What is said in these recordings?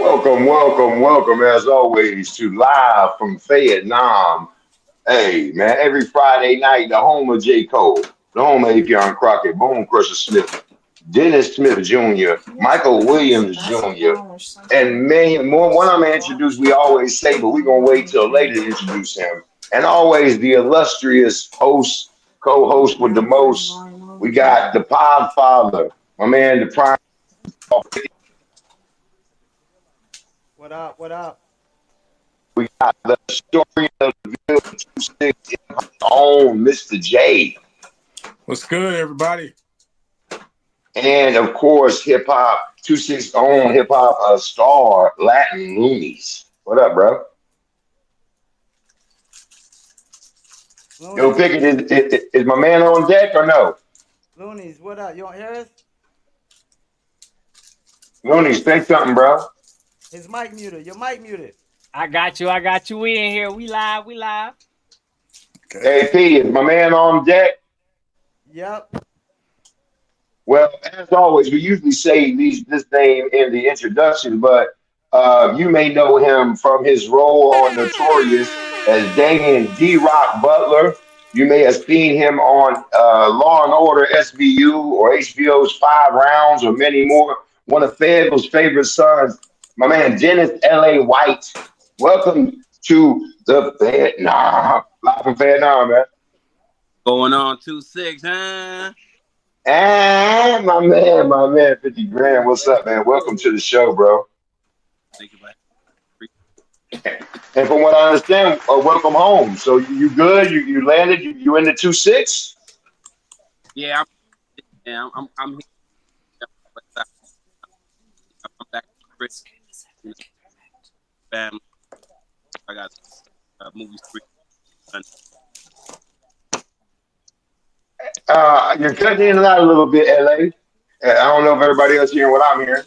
Welcome, as always, to Live from Fayettenam. Hey, man, every Friday night, the home of J. Cole, the home of Apion Crockett, Bone Crusher Smith, Dennis Smith Jr., Michael Williams Jr., and many more. One I'm going to introduce, we always say, but we're going to wait till later to introduce him. And always the illustrious host, co-host with the most. We got the Pod Father, my man, the Prime. What up? What up? We got the historian of the Ville 26 own Mr. J. What's good, everybody? And of course, hip hop 26 own hip hop star Latin Loonies. What up, bro? Yo, Pickett, is my man on deck or no? Loonies, what up? You want to hear us? Loonies, say something, bro. His mic muted. Your mic muted. I got you. We in here. We live. Okay. AP, is my man on deck? Yep. Well, as always, we usually say this name in the introduction, but you may know him from his role on Notorious as Damian D-Rock Butler. You may have seen him on Law and Order SVU or HBO's 5 Rounds or many more. One of Fable's favorite sons, my man Dennis L.A. White. Welcome to the Fayettenam. Live from Fayettenam, man. Going on 2-6, huh? And my man, 50 grand. What's up, man? Welcome to the show, bro. Thank you, buddy. And from what I understand, welcome home. So you good? You landed? You in the 2-6? Yeah, I'm here. I'm back to Chris. Family. I got movie screen. You're cutting in and out a little bit, LA. I don't know if everybody else hearing what I'm hearing.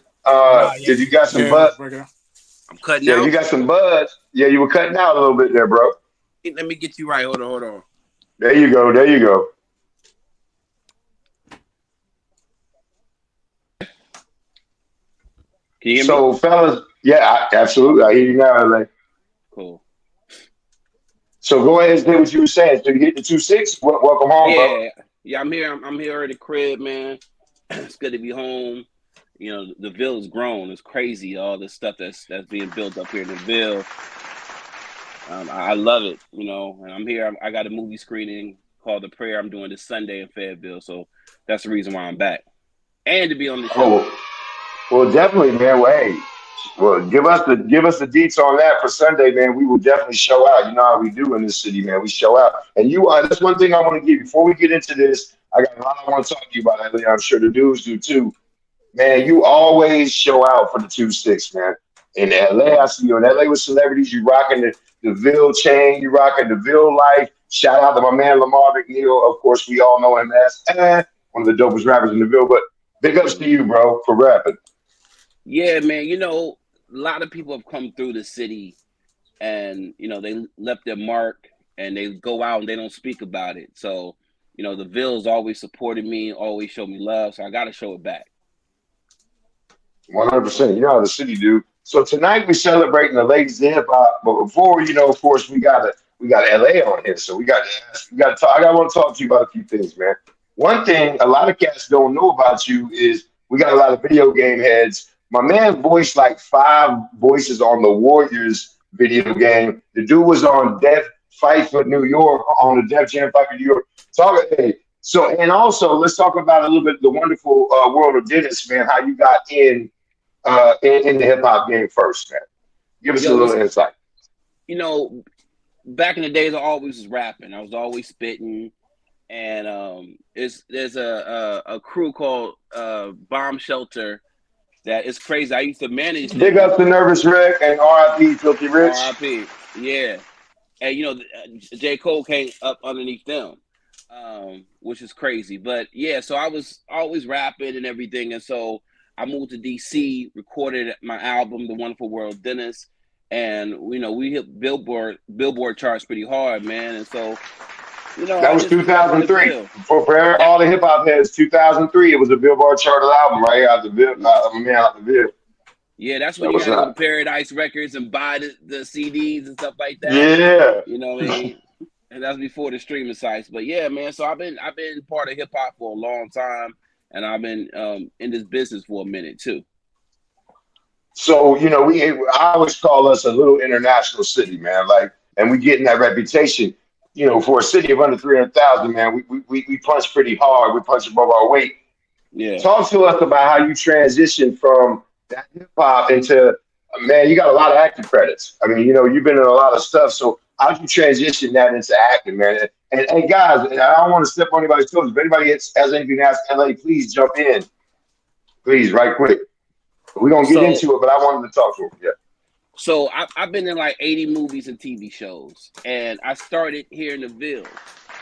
If you got some buzz, I'm cutting yeah, out. you got some buzz. Yeah, you were cutting out a little bit there, bro. Let me get you right. Hold on. There you go. Can you hear me? So, fellas, yeah, absolutely. I hear you now, LA. Cool. So go ahead and say what you were saying. So you hit the 2-6. Welcome home, bro. Yeah, I'm here. I'm here at the crib, man. It's good to be home. You know, the Ville has grown. It's crazy, all this stuff that's being built up here in the Ville. I love it, you know. And I'm here. I got a movie screening called The Prayer I'm doing this Sunday in Fayetteville. So that's the reason why I'm back. And to be on the show. Oh, well, definitely, man. Well, hey, give us the deets on that for Sunday, man. We will definitely show out. You know how we do in this city, man. We show out. And that's one thing I want to give you. Before we get into this, I got a lot I want to talk to you about, LA. I'm sure the dudes do too. Man, you always show out for the 2-6, man. In LA, I see you in LA with celebrities. You rocking the Ville chain. You rocking the Ville life. Shout out to my man Lamar McNeil. Of course, we all know him as one of the dopest rappers in the Ville. But big ups to you, bro, for rapping. Yeah, man. You know, a lot of people have come through the city and, you know, they left their mark and they go out and they don't speak about it. So, you know, the Ville's always supported me, always showed me love. So I got to show it back. 100%. You know how the city do. So tonight we're celebrating the ladies of hip hop. But before, you know, of course, we got LA on here. So we got to talk. I want to talk to you about a few things, man. One thing a lot of cats don't know about you is we got a lot of video game heads. My man voiced like 5 voices on the Warriors video game. The dude was on Def Fight for New York, on the Def Jam Fight for New York. And also, let's talk about a little bit the wonderful world of Dennis, man, how you got in the hip-hop game first, man. Give us a little insight. You know, back in the days, I always was rapping. I was always spitting. And there's a crew called Bomb Shelter. That is crazy. I used to manage. Big up to Nervous Rick and R.I.P. Filthy Rich. R.I.P. Yeah. And, you know, J. Cole came up underneath them, which is crazy. But, yeah, so I was always rapping and everything. And so I moved to D.C., recorded my album, The Wonderful World of Dennis. And, you know, we hit Billboard charts pretty hard, man. And so, you know. That was 2003. For all the hip-hop heads, 2003, it was a Billboard charted album right out the Ville. Yeah, that's when That you was got to go to not. Paradise Records and buy the CDs and stuff like that. Yeah. You know what I mean? And that's before the streaming sites. But yeah, man. So I've been part of hip hop for a long time, and I've been in this business for a minute too. So, I always call us a little international city, man. Like, and we getting that reputation, for a city of under 300,000, man. We punch pretty hard. We punch above our weight. Yeah. Talk to us about how you transitioned from that hip hop into, man, you got a lot of acting credits. I mean, you've been in a lot of stuff. So how'd you transition that into acting, man? And guys, I don't want to step on anybody's toes. If anybody has anything to ask LA, please jump in. Please, right quick. We're going to get So into it, but I wanted to talk to him. Yeah. so I've been in like 80 movies and TV shows, and I started here in the Ville.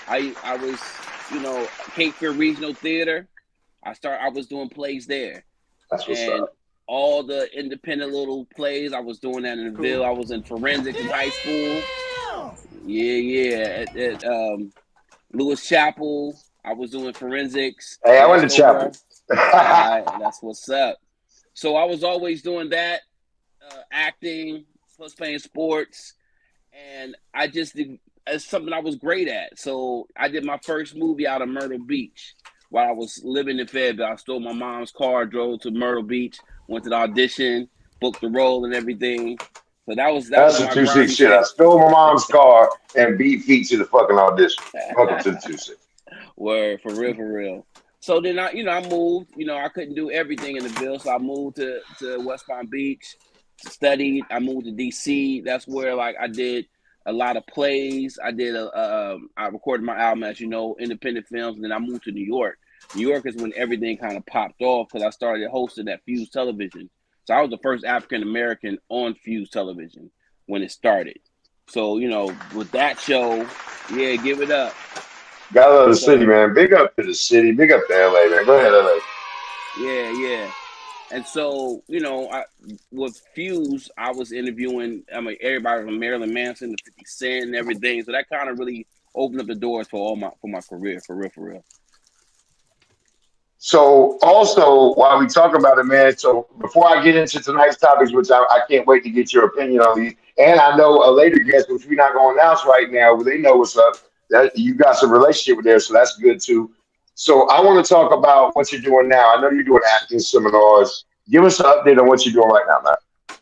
I was, Cape Fear Regional Theater. I was doing plays there, That's what's and up. all the independent little plays I was doing that in the Ville. I was in forensics in high school. Yeah. At Lewis Chapel, I was doing forensics. Hey, I went to Westover. chapel. That's what's up. So I was always doing that, acting plus playing sports, and I just did it's something I was great at. So I did my first movie out of Myrtle Beach while I was living in Fayetteville. I stole my mom's car, drove to Myrtle Beach, went to the audition, booked the role and everything. So that That's was some my 2-6 grimy shit. I phase. stole my mom's car and beat feet to the fucking audition. Welcome to the 2-6. Word, for real, for real. So then I moved. I couldn't do everything in the Ville, so I moved to West Palm Beach, studied. I moved to DC. That's where like I did a lot of plays. I recorded my album, as you know, independent films, and then I moved to New York. New York is when everything kind of popped off because I started hosting at Fuse Television. So I was the first African American on Fuse Television when it started. So with that show, yeah, give it up. Gotta love the city, So man. Big up to the city. Big up to LA, man. Go ahead, LA. yeah. And so, with Fuse, I was interviewing, everybody from Marilyn Manson to 50 Cent and everything. So that kind of really opened up the doors for my career, for real. So also while we talk about it, man, so before I get into tonight's topics, which I can't wait to get your opinion on these, and I know a later guest, which we're not going to announce right now, but they know what's up. That you got some relationship with there, so that's good too. So I want to talk about what you're doing now. I know you're doing acting seminars. Give us an update on what you're doing right now, man.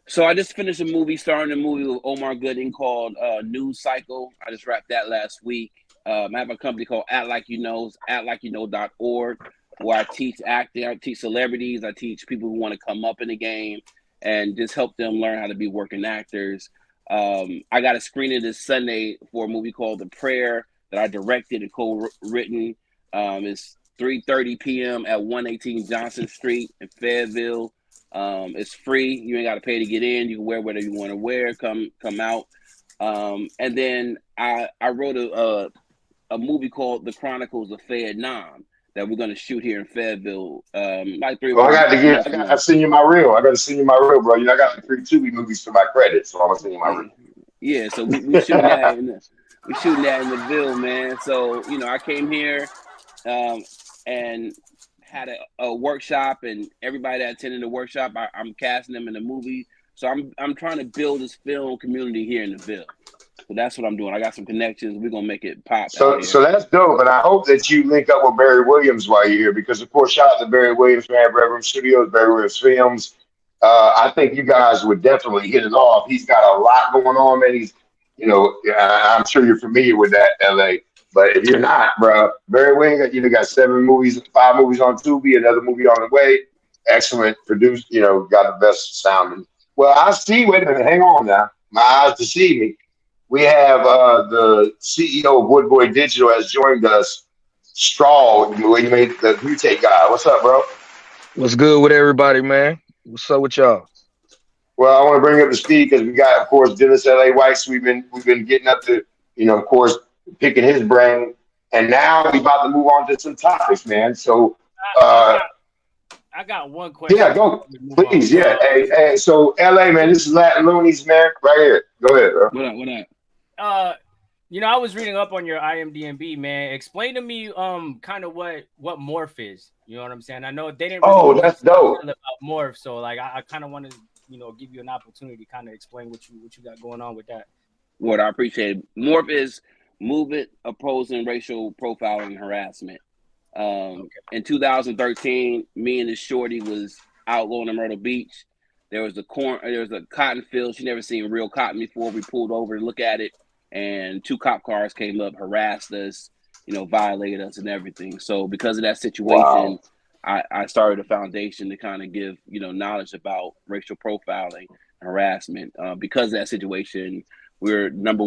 So I just finished starring a movie with Omar Gooding called News Cycle. I just wrapped that last week. I have a company called Act Like You Know, actlikeyouknow.org, where I teach acting, I teach celebrities, I teach people who want to come up in the game and just help them learn how to be working actors. I got a screening this Sunday for a movie called The Prayer that I directed and co-written. It's 3:30 p.m. at 118 Johnson Street in Fayetteville. It's free. You ain't got to pay to get in. You can wear whatever you want to wear. Come out. And then I wrote a movie called The Chronicles of Fayettenam that we're going to shoot here in Fayetteville like 3 or Well, 4 I months from got to now. send you my reel. I got to send you my reel, bro. I got like 3 Tubi movies to my credit, so I'm gonna send you my Yeah, so we shooting reel. that in the Ville, man. So I came here and had a workshop, and everybody that attended the workshop, I'm casting them in the movie. So I'm trying to build this film community here in the Ville. So that's what I'm doing. I got some connections. We're gonna make it pop out So here. that's dope, and I hope that you link up with Barry Williams while you're here, because of course, shout out to Barry Williams, man, Red Room Studios, Barry Williams Films. I think you guys would definitely hit it off. He's got a lot going on, man. I'm sure you're familiar with that, LA. But if you're not, bro, Barry Williams, got 5 movies on Tubi, another movie on the way. Excellent, produced. Got the best sounding. Well, I see. Wait a minute, hang on now. My eyes deceive me. We have the CEO of Woodboy Digital has joined us. Straw, you made the mutate guy. What's up, bro? What's good with everybody, man? What's up with y'all? Well, I want to bring up the speed because we got, of course, Dennis L.A. Weiss. We've been getting up to, of course, picking his brain, and now we about to move on to some topics, man. So, I got one question. yeah, go, please, yeah. Hey, so L.A. man, this is Latin Loonies, man, right here. Go ahead, bro. What up? I was reading up on your IMDb, man. Explain to me, kind of what morph is. You know what I'm saying? I know they didn't really Oh, go into that's dope. detail about morph, so like I kind of want to, give you an opportunity to kind of explain what you got going on with that. What I appreciate. Morph is movement opposing racial profiling and harassment. Okay. In 2013, me and this shorty was out going to Myrtle Beach. There was a cotton field. She never seen real cotton before. We pulled over to look at it, and 2 cop cars came up, harassed us, violated us and everything. So because of that situation, Wow. I started a foundation to kind of give knowledge about racial profiling and harassment. Because of that situation, we're number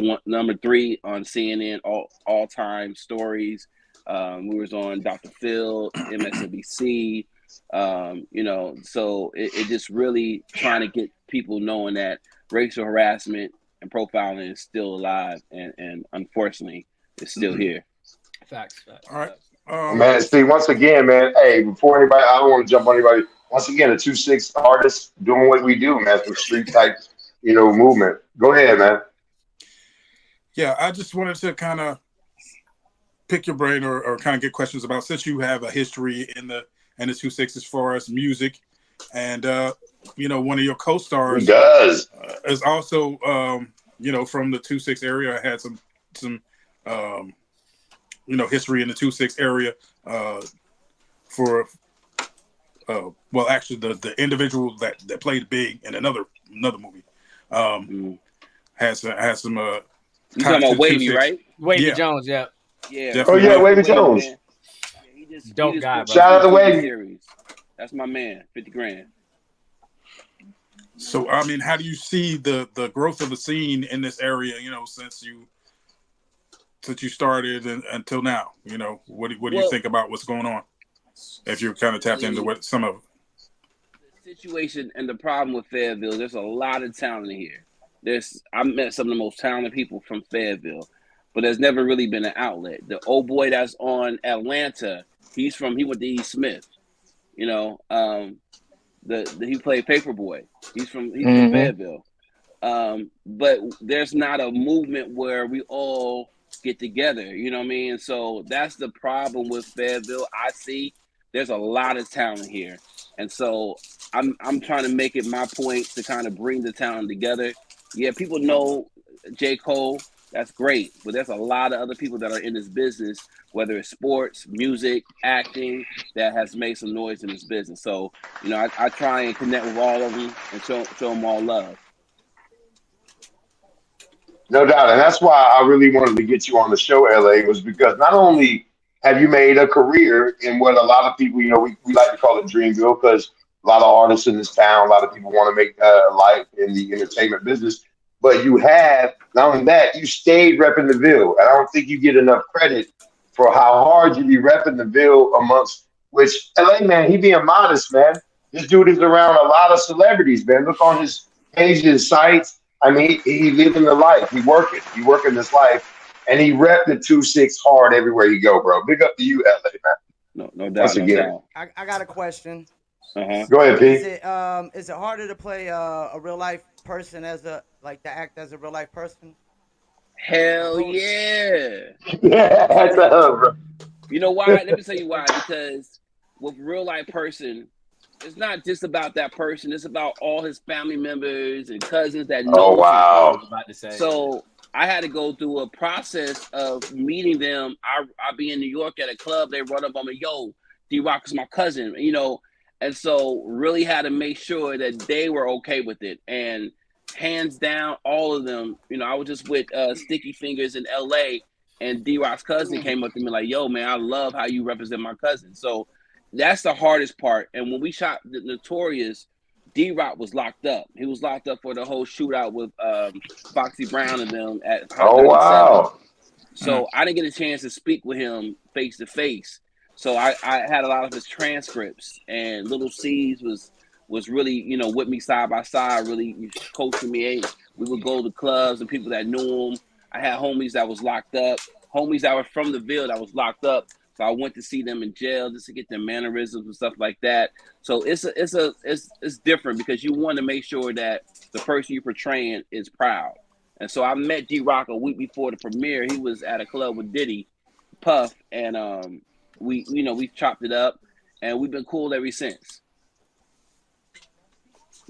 3 on CNN all time stories. We was on Dr. Phil, MSNBC. So it just really trying to get people knowing that racial harassment and profiling is still alive, and unfortunately, it's still here. Facts. All right. Facts. Man, see, once again, man, hey, before anybody, I don't want to jump on anybody. Once again, a 2-6 artist doing what we do, man, some street type, movement. Go ahead, man. Yeah, I just wanted to kind of pick your brain or kind of get questions about, since you have a history in the 2-6 as far as music, and one of your He co-stars does. is also from the 2-6 area. Had some history in the 2-6 area for well, actually the individual that played Big in another movie has some You ties talking to about the Wavy, 2-6. right? Wavy Yeah, Jones, yeah, Yeah, Oh, definitely yeah, shout Wavy. out to Wavy Wavy, Jones. man. Yeah, he dope just guy, booked bro. his Shout out new to TV Wavy. series. That's my man, 50 grand. So, I mean, how do you see the growth of the scene in this area? Since you started until now. What do you Well, think about what's going on? If you're kind of tapped into really, what some of. the situation and the problem with Fayetteville, there's a lot of talent here. I met some of the most talented people from Fayetteville, but there's never really been an outlet. The old boy that's on Atlanta, he went to E. Smith. You know, he played Paperboy. He's from Hmm. Fayetteville. But there's not a movement where we all get together. You know what I mean? So that's the problem with Fayetteville. I see there's a lot of talent here, and so I'm trying to make it my point to kind of bring the talent together. Yeah, people know J. Cole. That's great, but there's a lot of other people that are in this business, whether it's sports, music, acting, that has made some noise in this business. So, I try and connect with all of them and show them all love. No doubt. And that's why I really wanted to get you on the show, LA, was because not only have you made a career in what a lot of people, we like to call it Dreamville, because a lot of artists in this town, a lot of people want to make a life in the entertainment business. But you have, not only that, you stayed repping the Ville. And I don't think you get enough credit for how hard you be repping the Ville amongst, which LA, man, he being modest, man. This dude is around a lot of celebrities, man. Look on his pages, sites. I mean, he living the life. He working this life, and he rep the 2-6 hard everywhere you go, bro. Big up to you, LA, man. No Once doubt, no again, doubt. I got a question. Uh-huh. go ahead, Is P. it harder to play a real life person to act as a real life person? Hell Opposed, yeah. Yeah, that's a hub, bro. You know why? Let me tell you why. Because with real life person, it's not just about that person. It's about all his family members and cousins that Oh knows him. I wow. was about to say. So I had to go through a process of meeting them. I be in New York at a club. They run up on me, yo, D-Rock is my cousin, and so really had to make sure that they were okay with it. And hands down, all of them, I was just with Sticky Fingers in LA, and D-Rock's cousin came up to me like, yo, man, I love how you represent my cousin. So that's the hardest part. And when we shot the Notorious, D-Rock was locked up. He was locked up for the whole shootout with Foxy Brown and them at Hot Oh 97. wow. So I didn't get a chance to speak with him face to face. So I had a lot of his transcripts, and Little C's was really, with me side by side, really coaching me. Hey, we would go to clubs and people that knew him. I had homies that was locked up, homies that were from the Ville that was locked up. So I went to see them in jail just to get their mannerisms and stuff like that. So it's different because you want to make sure that the person you're portraying is proud. And so I met D-Rock a week before the premiere. He was at a club with Diddy, Puff, and we chopped it up, and we've been cool ever since.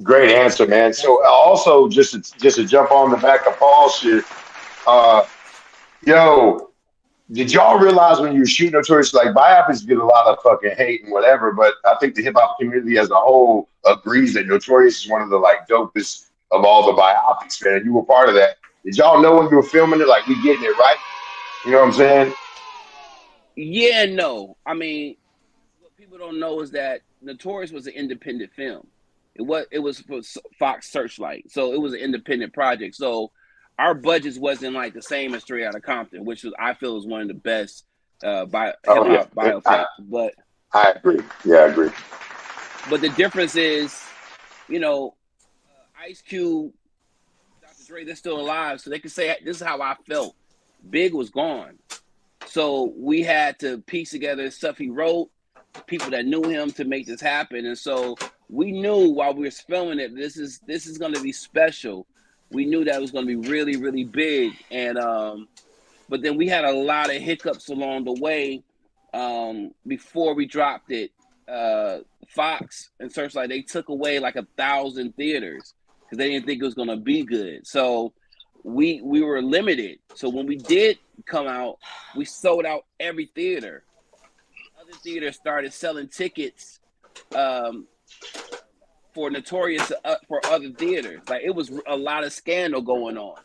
Great answer, man. So also just to jump on the back of Paul's shit, uh, yo, did y'all realize when you were shooting Notorious, like biopics get a lot of fucking hate and whatever, but I think the hip hop community as a whole agrees that Notorious is one of the like dopest of all the biopics, man. You were part of that. Did y'all know when you were filming it, like we getting it right? You know what I'm saying? Yeah, no. I mean, what people don't know is that Notorious was an independent film. It was for Fox Searchlight, so it was an independent project. So our budgets wasn't like the same as Straight Outta Compton, which was I feel is one of the best hip hop biopics. But I agree. Yeah, I agree. But the difference is, Ice Cube, Dr. Dre, they're still alive, so they can say this is how I felt. Big was gone, so we had to piece together stuff he wrote, people that knew him to make this happen, and so we knew while we were filming it, this is going to be special. We knew that it was going to be really, really big, and but then we had a lot of hiccups along the way before we dropped it. Fox and Searchlight, they took away like 1,000 theaters because they didn't think it was going to be good. So we were limited. So when we did come out, we sold out every theater. Other theaters started selling tickets for Notorious for other theaters. Like it was a lot of scandal going on.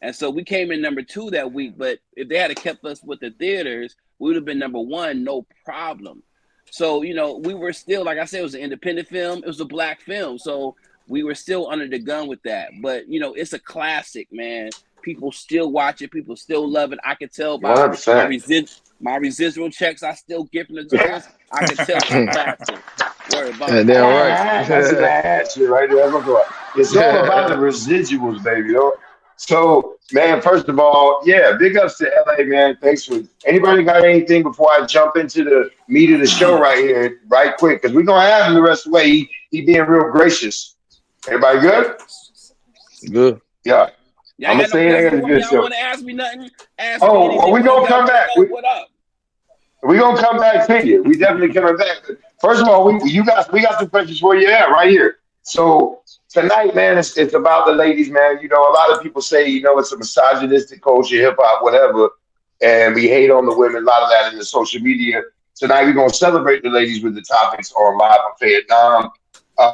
And so we came in number 2 that week, but if they had kept us with the theaters, we would have been number 1, no problem. So, we were still, like I said, it was an independent film. It was a black film. So we were still under the gun with that. But, it's a classic, man. People still watch it. People still love it. I can tell by 100%. my residual checks I still get from the Notorious. I can tell it's a classic. Word about Yeah, damn right. That's an ad shit right there. It's all about the residuals, baby. So, man, first of all, yeah, big ups to LA, man. Thanks for anybody got anything before I jump into the meat of the show right here, right quick, because we're gonna have him the rest of the way. He being real gracious. Everybody good? Good. Yeah. I'm gonna say it again. Y'all want to ask me nothing? Ask me anything. Well, we gonna come back. What up? We gonna come back to you. We definitely coming back. First of all, we got some questions for you right here. So tonight, man, it's about the ladies, man. A lot of people say, it's a misogynistic culture, hip hop, whatever, and we hate on the women. A lot of that in the social media. Tonight, we're gonna celebrate the ladies with the topics on Live on Fayettenam.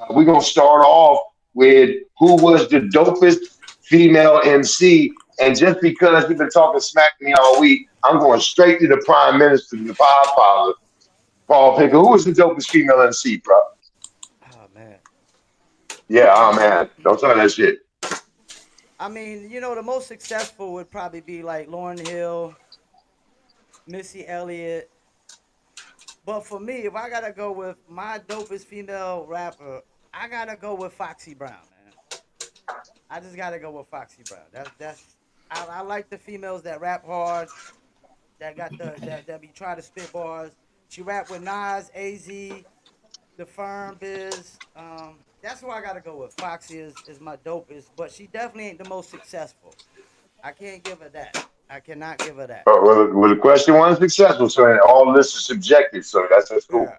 We're gonna start off with who was the dopest female MC. And just because you've been talking smack to me all week, I'm going straight to the Prime Minister, the Podfather, Paul Picker. Who was the dopest female MC, bro? Oh, man. Yeah, oh, man. Don't talk that shit. I mean, the most successful would probably be like Lauryn Hill, Missy Elliott. But for me, if I got to go with my dopest female rapper, I got to go with Foxy Brown, man. I just got to go with Foxy Brown. I like the females that rap hard, that got that be trying to spit bars. She rap with Nas, AZ, The Firm, Biz. That's who I gotta go with. Foxy is my dopest, but she definitely ain't the most successful. I can't give her that. I cannot give her that. Well, the question wasn't successful, so all this is subjective, so that's cool.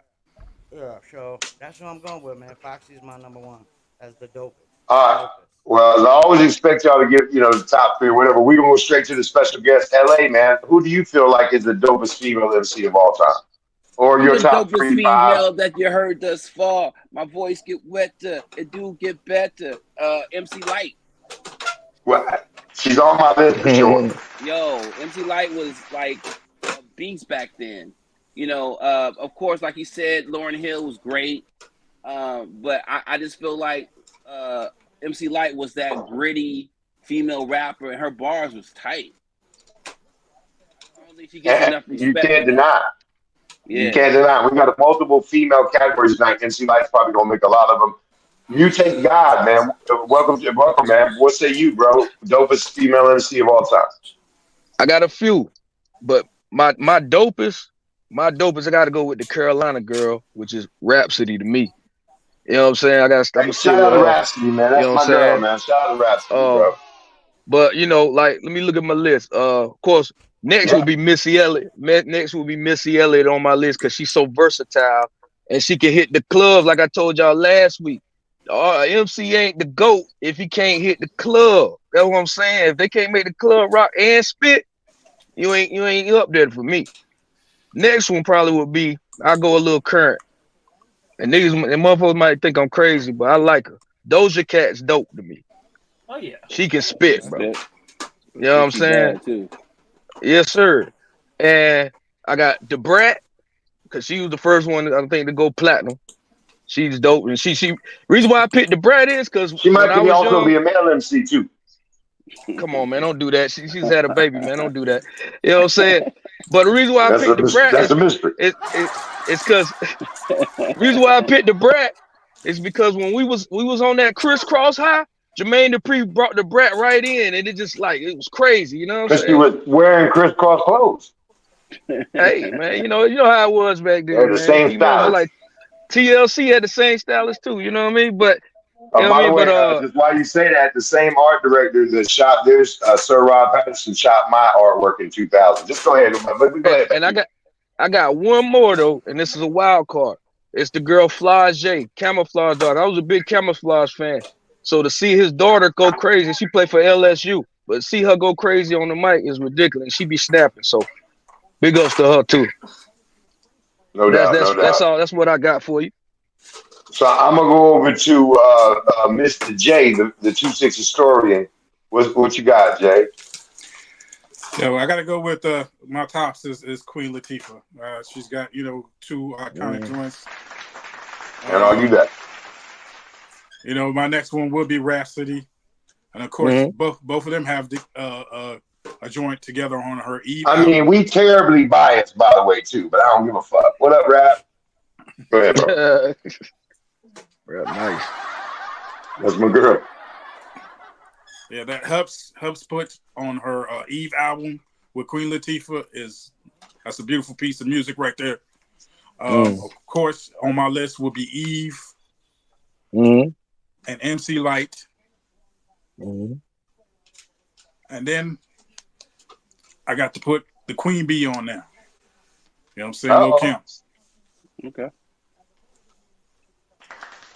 Yeah, so that's what I'm going with, man. Foxy's my number 1 as the dopest. All right. Well, as I always expect y'all to give, the top 3 or whatever, we're going to go straight to the special guest, LA, man. Who do you feel like is the dopest female MC of all time? Or your top 3, female that you heard thus far. My voice get wetter. It do get better. MC Light. Well, she's on my list for sure. Yo, MC Light was like a beast back then. Of course, like you said, Lauryn Hill was great. But I just feel like MC Light was that gritty female rapper, and her bars was tight. I don't think she gets enough respect. You can't deny. Yeah. You can't deny. We got multiple female categories tonight. MC Light's probably gonna make a lot of them. Mutate God, man. Welcome, man. What say you, bro? Dopest female MC of all time. I got a few, but my dopest, I got to go with the Carolina girl, which is Rhapsody to me. You know what I'm saying? Shout out to Rhapsody, man. That's my girl, man. Shout out to Rhapsody, bro. But you know, like let me look at my list. Of course, next will Right. be Missy Elliott. Next will be Missy Elliott on my list because she's so versatile and she can hit the clubs like I told y'all last week. MC ain't the GOAT if he can't hit the club. That's what I'm saying. If they can't make the club rock and spit, you ain't up there for me. Next one probably would be I go a little current. And niggas and motherfuckers might think I'm crazy, but I like her. Doja Cat's dope to me. Oh yeah. She can spit, bro. Spit. You know what And I'm she saying? bad too. Yes, sir. And I got the Brat, because she was the first one, I think, to go platinum. She's dope. And she reason why I picked the Brat is because She when might I be was also young, be a male MC too. come on, man, don't do that. She's had a baby, man. Don't do that. You know what I'm saying? But the reason why I picked the Brat That's a mystery. it's because reason why I picked the Brat is because when we was on that crisscross high, Jermaine Dupri brought the Brat right in, and it just like it was crazy. You know what I'm Because she saying? was wearing crisscross clothes. Hey, man, you know how it was back They're then, the man. same Females were stylist. like TLC had the same stylist too. You know what I mean? But you know what By I the mean? way, But just while you say that, the same art director that shot this, Sir Rod Patterson, shot my artwork in 2000. Just go ahead, but we go ahead back and here. I got one more though, and this is a wild card. It's the girl Flage, Camouflage daughter. I was a big Camouflage fan. So to see his daughter go crazy, she played for LSU, but see her go crazy on the mic is ridiculous. She be snapping. So big ups to her too. No doubt, no That's doubt. all. That's what I got for you. So I'm gonna go over to Mr. J, the 2-6 historian. What you got, Jay? Yeah, well, I got to go with my tops is Queen Latifah. She's got two iconic joints. And all you got. My next one will be Rhapsody, and of course, both of them have a joint together on her Eve. I mean, we terribly biased, by the way, too. But I don't give a fuck. What up, Rap? Go ahead, bro. Real nice. That's my girl. Yeah, that Hubs put on her Eve album with Queen Latifah that's a beautiful piece of music right there. Of course, on my list will be Eve and MC Light. And then I got to put the Queen Bee on there. You know what I'm saying? Lil' Kim. Okay.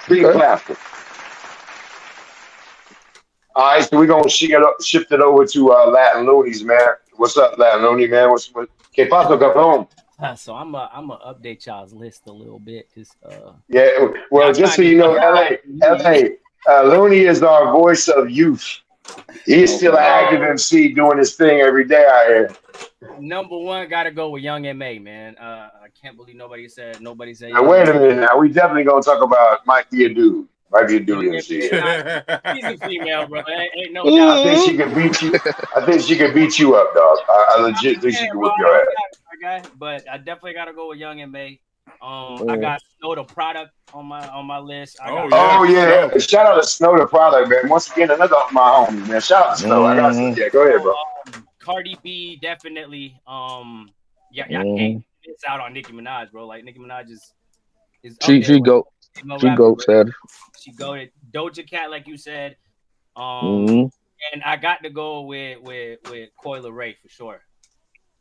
Big classic. All right, so we're gonna shift it over to Latin Loonies, man. What's up, Latin Looney, man? What? Que paso, cabrón? So I'm gonna update y'all's list a little bit. Just Yeah, well, just so you know, Looney is our voice of youth. He's still an active MC doing his thing every day out here. Number one, gotta go with Young M.A., man. I can't believe nobody said. Now, wait a minute. Now we definitely gonna talk about might be a dude. Might be a dude MC. She's a female, bro. Ain't no doubt. I think she could beat you. I think she could beat you up, dog. I legit think she could whip your ass. But I definitely gotta go with Young M.A. I got Snow the Product on my list. Yeah. Shout out to Snow the Product, man. Once again, another of my homies, man. Shout out to Snow. I got some. Yeah, go ahead, bro. Cardi B, definitely. Y'all can't miss out on Nicki Minaj, bro. Like Nicki Minaj is she go. She go, sad. She go to Doja Cat, like you said. And I got to go with Coi Leray for sure.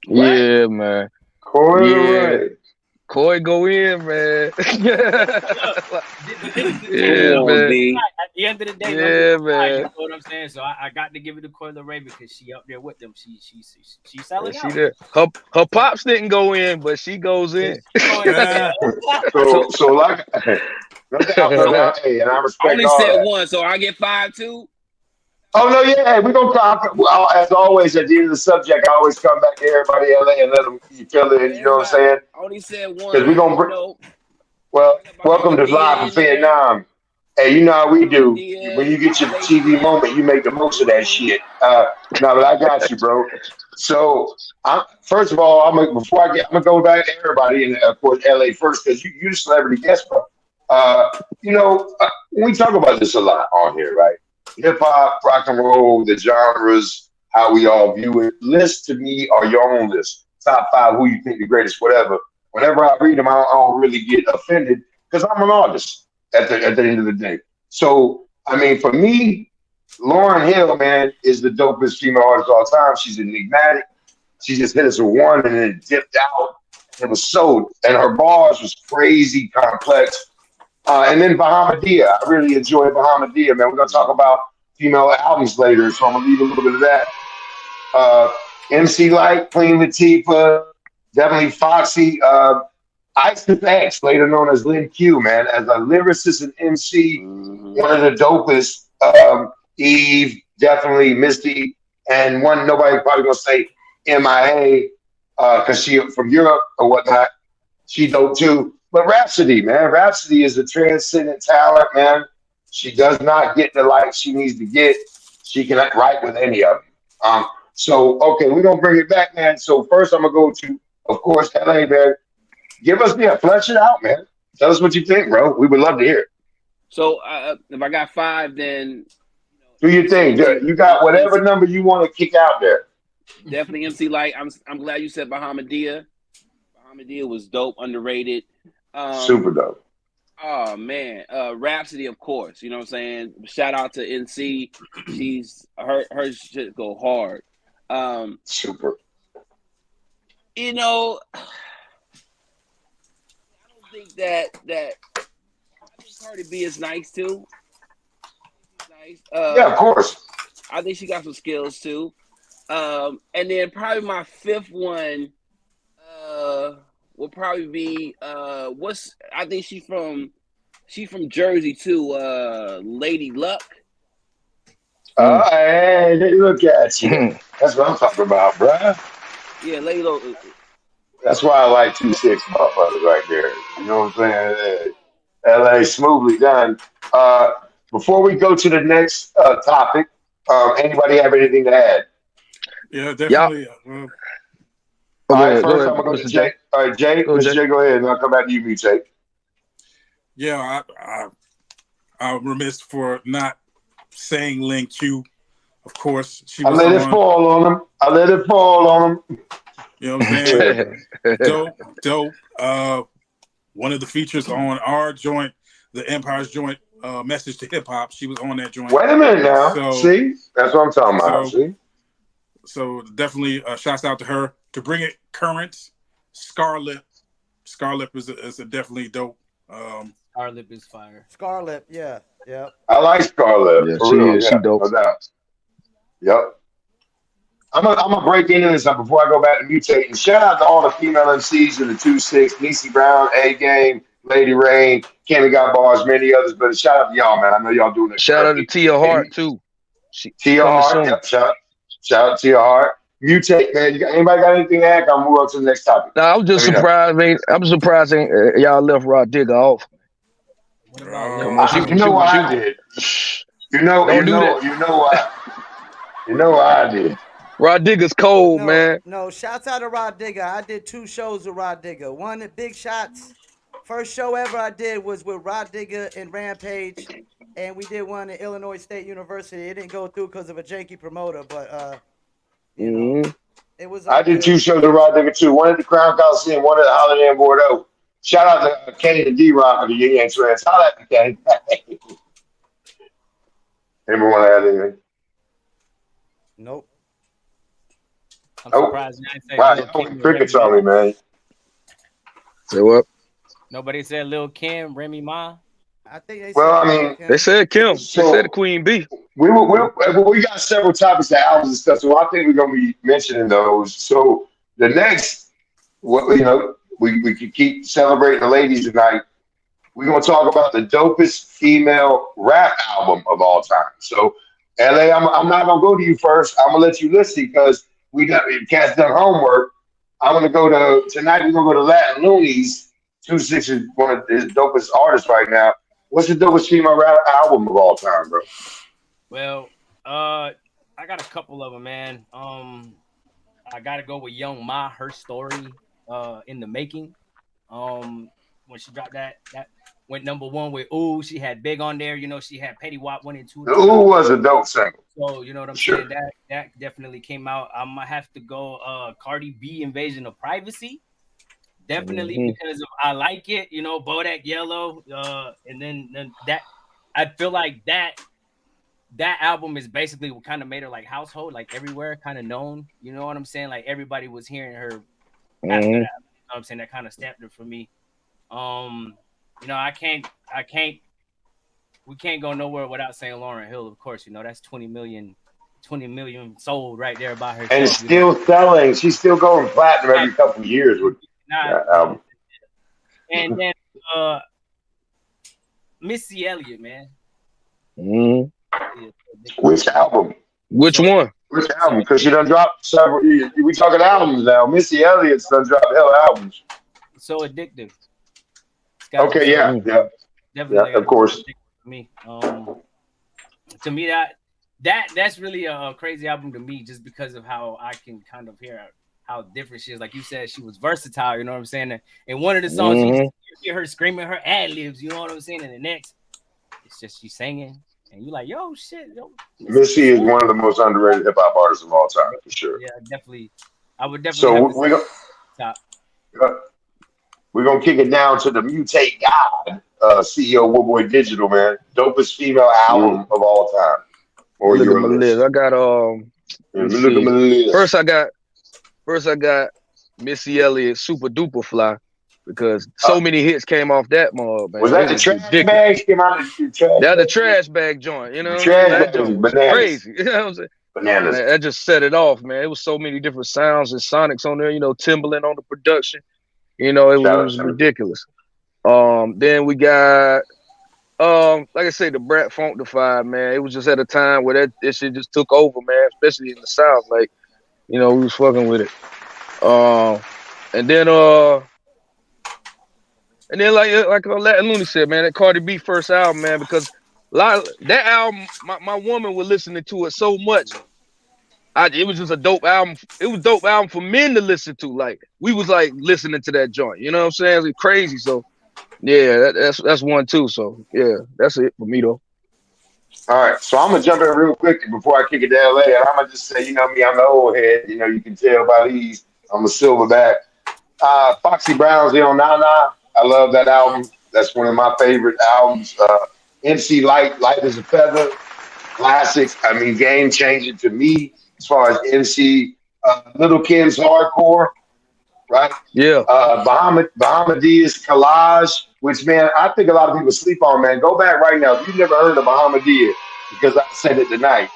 What? Yeah, man. Coi go in, man. Man. At the end of the day, man. You know what I'm saying? So I got to give it to Coi Leray because she up there with them. She selling out. There. Her pops didn't go in, but she goes in. So like, hey, and I respect. I only said one, so I get 5 too. Oh no, yeah, we're gonna talk. As always, at the end of the subject, I always come back to everybody in LA and let them feel it. You know what I'm saying? I only said one. Because we're gonna bring. Well, welcome to Live from Fayettenam. Hey, you know how we do. When you get your TV moment, you make the most of that shit. No, but I got you, bro. So, first of all, I'm gonna go back to everybody, and of course, LA first, because you the celebrity guest, bro. We talk about this a lot on here, right? Hip hop, rock and roll, the genres, how we all view it. Lists to me are your own list. Top 5, who you think the greatest, whatever. Whenever I read them, I don't really get offended because I'm an artist at the end of the day. So, I mean, for me, Lauren Hill, man, is the dopest female artist of all time. She's enigmatic. She just hit us with one and then dipped out. It was so, and her bars was crazy complex. And then Bahamadia. I really enjoy Bahamadia, man. We're gonna talk about female albums later, so I'm gonna leave a little bit of that. Uh, MC Light, Queen Latifah, definitely Foxy. Isis X, later known as Lynn Q, man, as a lyricist and MC, Mm-hmm. one of the dopest. Eve, definitely Misty, and one nobody probably gonna say MIA because she from Europe or whatnot. She dope too. But Rhapsody, man, Rhapsody is a transcendent talent, man. She does not get the light she needs to get. She can write with any of them. So okay, we're gonna bring it back, man. So first, I'm gonna go to, of course, LA, man. Give us, yeah, flesh it out, man. Tell us what you think, bro. We would love to hear it. So if I got five, then Do your thing. You got whatever MC, number you want to kick out there. definitely MC Light. I'm glad you said Bahamadia. Bahamadia was dope, underrated. Super dope. Oh man, Rhapsody, of course. You know what I'm saying? Shout out to NC. She's her shit go hard. Super. You know, I don't think that I think Cardi B is nice too. Nice. Yeah, of course. I think she got some skills too. And then probably my fifth one will probably be I think she's from Jersey too, Lady Luck. Hey, look at you. That's what I'm talking about, bruh. Yeah, Lady Luck. That's why I like 2-6 motherfuckers right there. You know what I'm saying? LA smoothly done. Before we go to the next topic, anybody have anything to add? Yeah, definitely. All right, first I'm gonna go to Jay. All right, Jay, Mr. Jay, go ahead, and I'll come back to you, Jay. Yeah, I'm remiss for not saying Link Q. Of course, she was. I let it fall on him. I let it fall on him. You know what I'm saying? dope. One of the features on our joint, the Empire's joint, Message to Hip Hop. She was on that joint. Wait a minute now. See, that's what I'm talking about. See. So definitely shouts out to her to bring it current. Scarlett is a definitely dope. Scarlett is fire. Scarlett, yeah. I like Scarlett. Yeah, for real. she dope. No doubt. Yep. I'm gonna break into this before I go back to mutate. And shout out to all the female MCs in the 2-6, Niecy Brown, A Game, Lady Rain, Kenny Got Bars, many others. But shout out to y'all, man. I know y'all doing it. Shout out to Tia Hart too. Tia Hart. Yep. Shout out to Tia Hart. Mutate, man. Anybody got anything to add? I'll move on to the next topic. Nah, I'm just surprised. I'm surprised y'all left Rod Digger off. What about you know what I did? You know why I did. Rod Digger's cold, man. No, shouts out to Rod Digger. I did 2 shows with Rod Digger. One at Big Shots. First show ever I did was with Rod Digger and Rampage, and we did one at Illinois State University. It didn't go through because of a janky promoter, but you know, it was. I did 2 shows with Rod Digger too. One at the Crown Coliseum, one at the Holiday Inn Bordeaux. Shout out to Kenny and D-Rock of the Yin Yang Twins. Shout out to Kenny. Anyone want to add anything? Nope. I'm surprised you didn't say wow, Lil' Kim. Crickets on me, man. Say what? Nobody said Lil' Kim, Remy Ma. I think they. They said Kim. So, they said Queen B. We got several topics of albums and stuff, so I think we're gonna be mentioning those. So the next, we could keep celebrating the ladies tonight. We're gonna talk about the dopest female rap album of all time. So LA, I'm not gonna go to you first. I'm gonna let you listen because Cat's done homework. I'm gonna go to tonight. We're gonna go to Latin Loonies. 2-6 is one of his dopest artists right now. What's the dopest female rap album of all time, bro? Well, I got a couple of them, man. I gotta go with Young Ma, Her Story, in the Making. When she dropped that went number 1 with Ooh. She had Big on there. You know, she had Petty Wap 1 and 2. Ooh was a dope single. So you know what I'm saying? That definitely came out. I'm gonna have to go Cardi B, Invasion of Privacy. Definitely because of I Like It, you know, Bodak Yellow, and then that I feel like that that album is basically what kind of made her like household, like everywhere, kind of known. You know what I'm saying? Like everybody was hearing her after that. You know what I'm saying? That kind of stamped it for me. You know, we can't go nowhere without saying Lauryn Hill, of course. You know, that's 20 million sold right there by And herself. You know, still selling. She's still going platinum every couple of years with not, that album. and then Missy Elliott, man. Which album? Which one? Which album? Because she done dropped several. We talking albums now. Missy Elliott's done dropped hell albums. So addictive. Okay, yeah, definitely of course. For me. To me that's really a crazy album to me, just because of how I can kind of hear how different she is. Like you said, she was versatile. You know what I'm saying? And one of the songs, you hear her screaming her ad libs. You know what I'm saying? And the next, it's just she singing, and you like, yo, shit, yo. Missy is one of the most underrated hip hop artists of all time, for sure. Yeah, definitely. I would definitely. So have to top. We're gonna kick it down to the Mutate God, CEO of Woodboy Digital, man. Dopest female album of all time. Or look your at my list. list. I got Look at my list. First I got Missy Elliott, Super Duper Fly, because so many hits came off that mug, man. Was that the trash bag? Came out of the trash. That the trash bag joint, you know. Trash bag was bananas. Crazy, you know what I'm saying? Bananas. That just set it off, man. It was so many different sounds and sonics on there. You know, Timbaland on the production. You know, it was ridiculous. Then we got like I say, the Brat Funkdafied, man. It was just at a time where that shit just took over, man, especially in the South. Like, you know, we was fucking with it. And then like Latin Looney said, man, that Cardi B first album, man, because that album, my woman was listening to it so much. It was just a dope album. It was a dope album for men to listen to. Like, we was like listening to that joint. You know what I'm saying? It was crazy. So yeah, that's one too. So yeah, that's it for me though. All right, so I'm gonna jump in real quick before I kick it to LA, and I'm gonna just say, you know me, I'm the old head. You know, you can tell by these. I'm a silverback. Foxy Brown's on Nana. I love that album. That's one of my favorite albums. MC Light as a Feather, classic. I mean, game changing to me as far as MC. Little Kim's Hardcore, right? Yeah. Bahamadia Collage, which, man, I think a lot of people sleep on, man. Go back right now. If you've never heard of Bahamadia, because I said it tonight,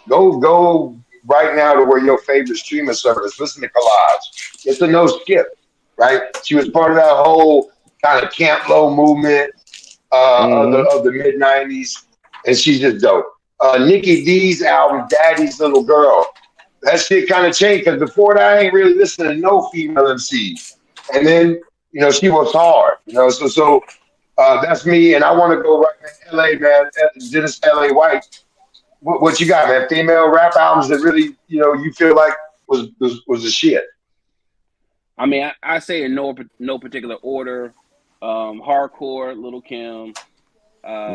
go right now to where your favorite streaming service. Listen to Collage. It's a no skip, right? She was part of that whole kind of Camp Low movement of the mid-'90s, and she's just dope. Nikki D's album, Daddy's Little Girl. That shit kind of changed, because before that, I ain't really listening to no female MCs. And then, you know, she was hard, you know, so that's me. And I want to go right to LA, man. Dennis LA White. What you got, man? Female rap albums that really, you know, you feel like was the shit. I mean, I say in no particular order. Hardcore, Little Kim,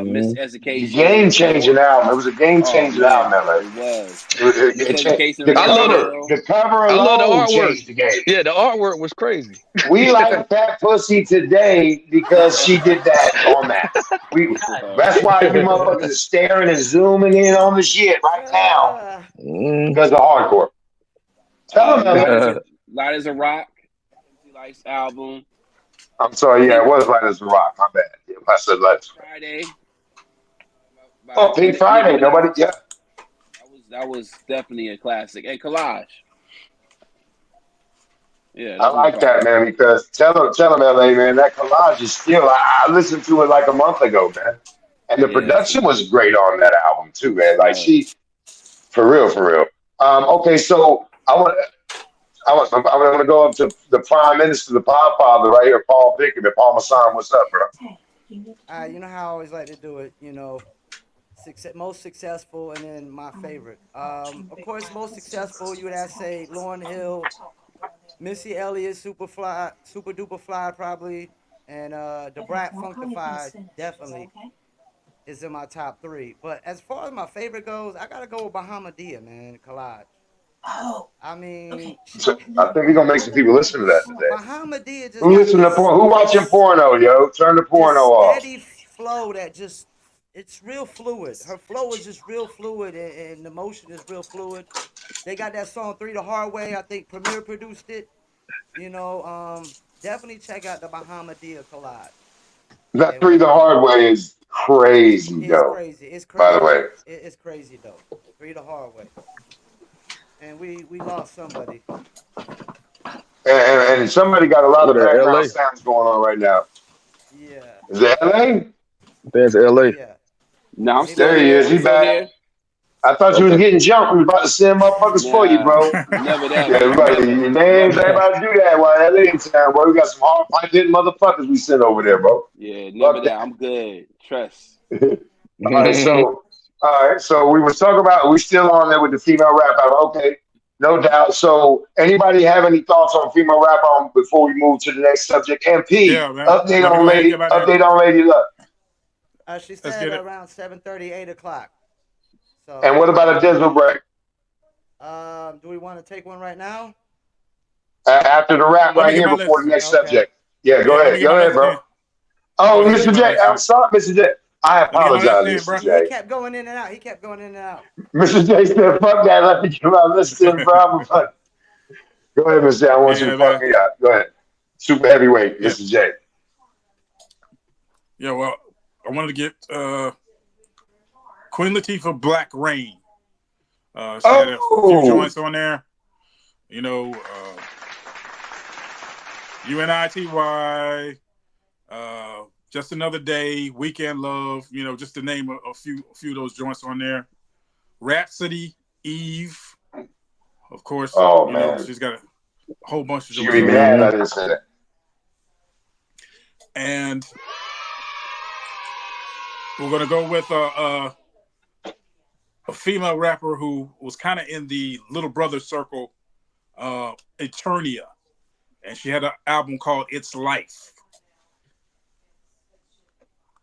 Miss Education. Game changing album. It was a game changing album, LA. It was. The cover alone changed the game. Yeah, the artwork was crazy. We like Fat Pussy today because she did that on that. That's why you motherfuckers are staring and zooming in on the shit right now because of hardcore. Tell them, Light as a Rock, Light's album. I'm sorry, yeah, it was Light as a Rock. My bad. Yeah, I said Light. Friday. Pink Friday. Nobody. Yeah. That was definitely a classic. And Collage. Yeah, I like that, man, because tell them, LA, man, that Collage is still. I listened to it like a month ago, man, and the production was great on that album too, man. Like she, for real. Okay, so I want to go up to the Prime Minister, the Podfather, right here, Paul Pickett. Paul Masson, what's up, bro? You know how I always like to do it. You know, most successful, and then my favorite. Of course, most successful. You would have to say Lauryn Hill, Missy Elliott, Super Duper Fly, probably, and the Brat Funkdafied definitely is in my top 3. But as far as my favorite goes, I gotta go with Bahamadia, man. Collage. I mean, so I think we're gonna make some people listen to that today. Bahamadia just who watching porno, yo? Turn the porno off. Steady flow that just it's real fluid. Her flow is just real fluid, and the motion is real fluid. They got that song "Three the Hard Way." I think Premier produced it. You know, definitely check out the Bahamadia collage. That And three the hard way is crazy it's though. crazy. It's By the way, crazy. It's crazy though. Three the hard way. And we lost somebody. and somebody got a lot What of that background LA? sounds going on right now. Yeah. Is it LA? That's LA. Yeah. No, I'm Maybe still There he here. is. I'm He still back. here. I thought you was Okay. getting jumped. We was about to send motherfuckers for you, Nah, bro. never that, Yeah, man. everybody, Never, they ain't never that. about to do that while LA in town, bro. We got some hard pipe hitting motherfuckers we sent over there, bro. Yeah, never Fuck that. that. I'm good. Trust. All right, so we was talking about we still on there with the female rap battle. Okay, no doubt. So anybody have any thoughts on female rap on before we move to the next subject? MP, Yeah, man. Let me go ahead and get about that. Update on Lady Luck. She Let's said get it. around 7:30, 8 o'clock. And So what about a Dizzle break? do we want to take one right now? After the rap Let me right get here my before the list. next Okay. subject. Yeah, Yeah, let me get go my ahead, list bro. in. Oh, Yeah, let me get Mr. my J, list I'm in. sorry, Mr. J. I Let me get my list apologize, in, Mr. bro. Yeah, he J. kept going in and out. He kept going in and out. Mr. J said, fuck that, let me get my list in, bro. Go ahead, Mr. J. I want you to Yeah, fuck man. me up. Go ahead. Super heavyweight, Yeah, Mr. J. yeah. Well, I wanted to get Queen Latifah Black Rain. She had a few Oh, joints on there. You know, UNITY, Just Another Day, Weekend Love. You know, just to name a few of those joints on there. Rhapsody, Eve, of course. oh You know, man. she's got a whole bunch of She gonna joints be on there. mad I didn't say that. And we're gonna go with a female rapper who was kind of in the little brother circle, Eternia, and she had an album called It's Life.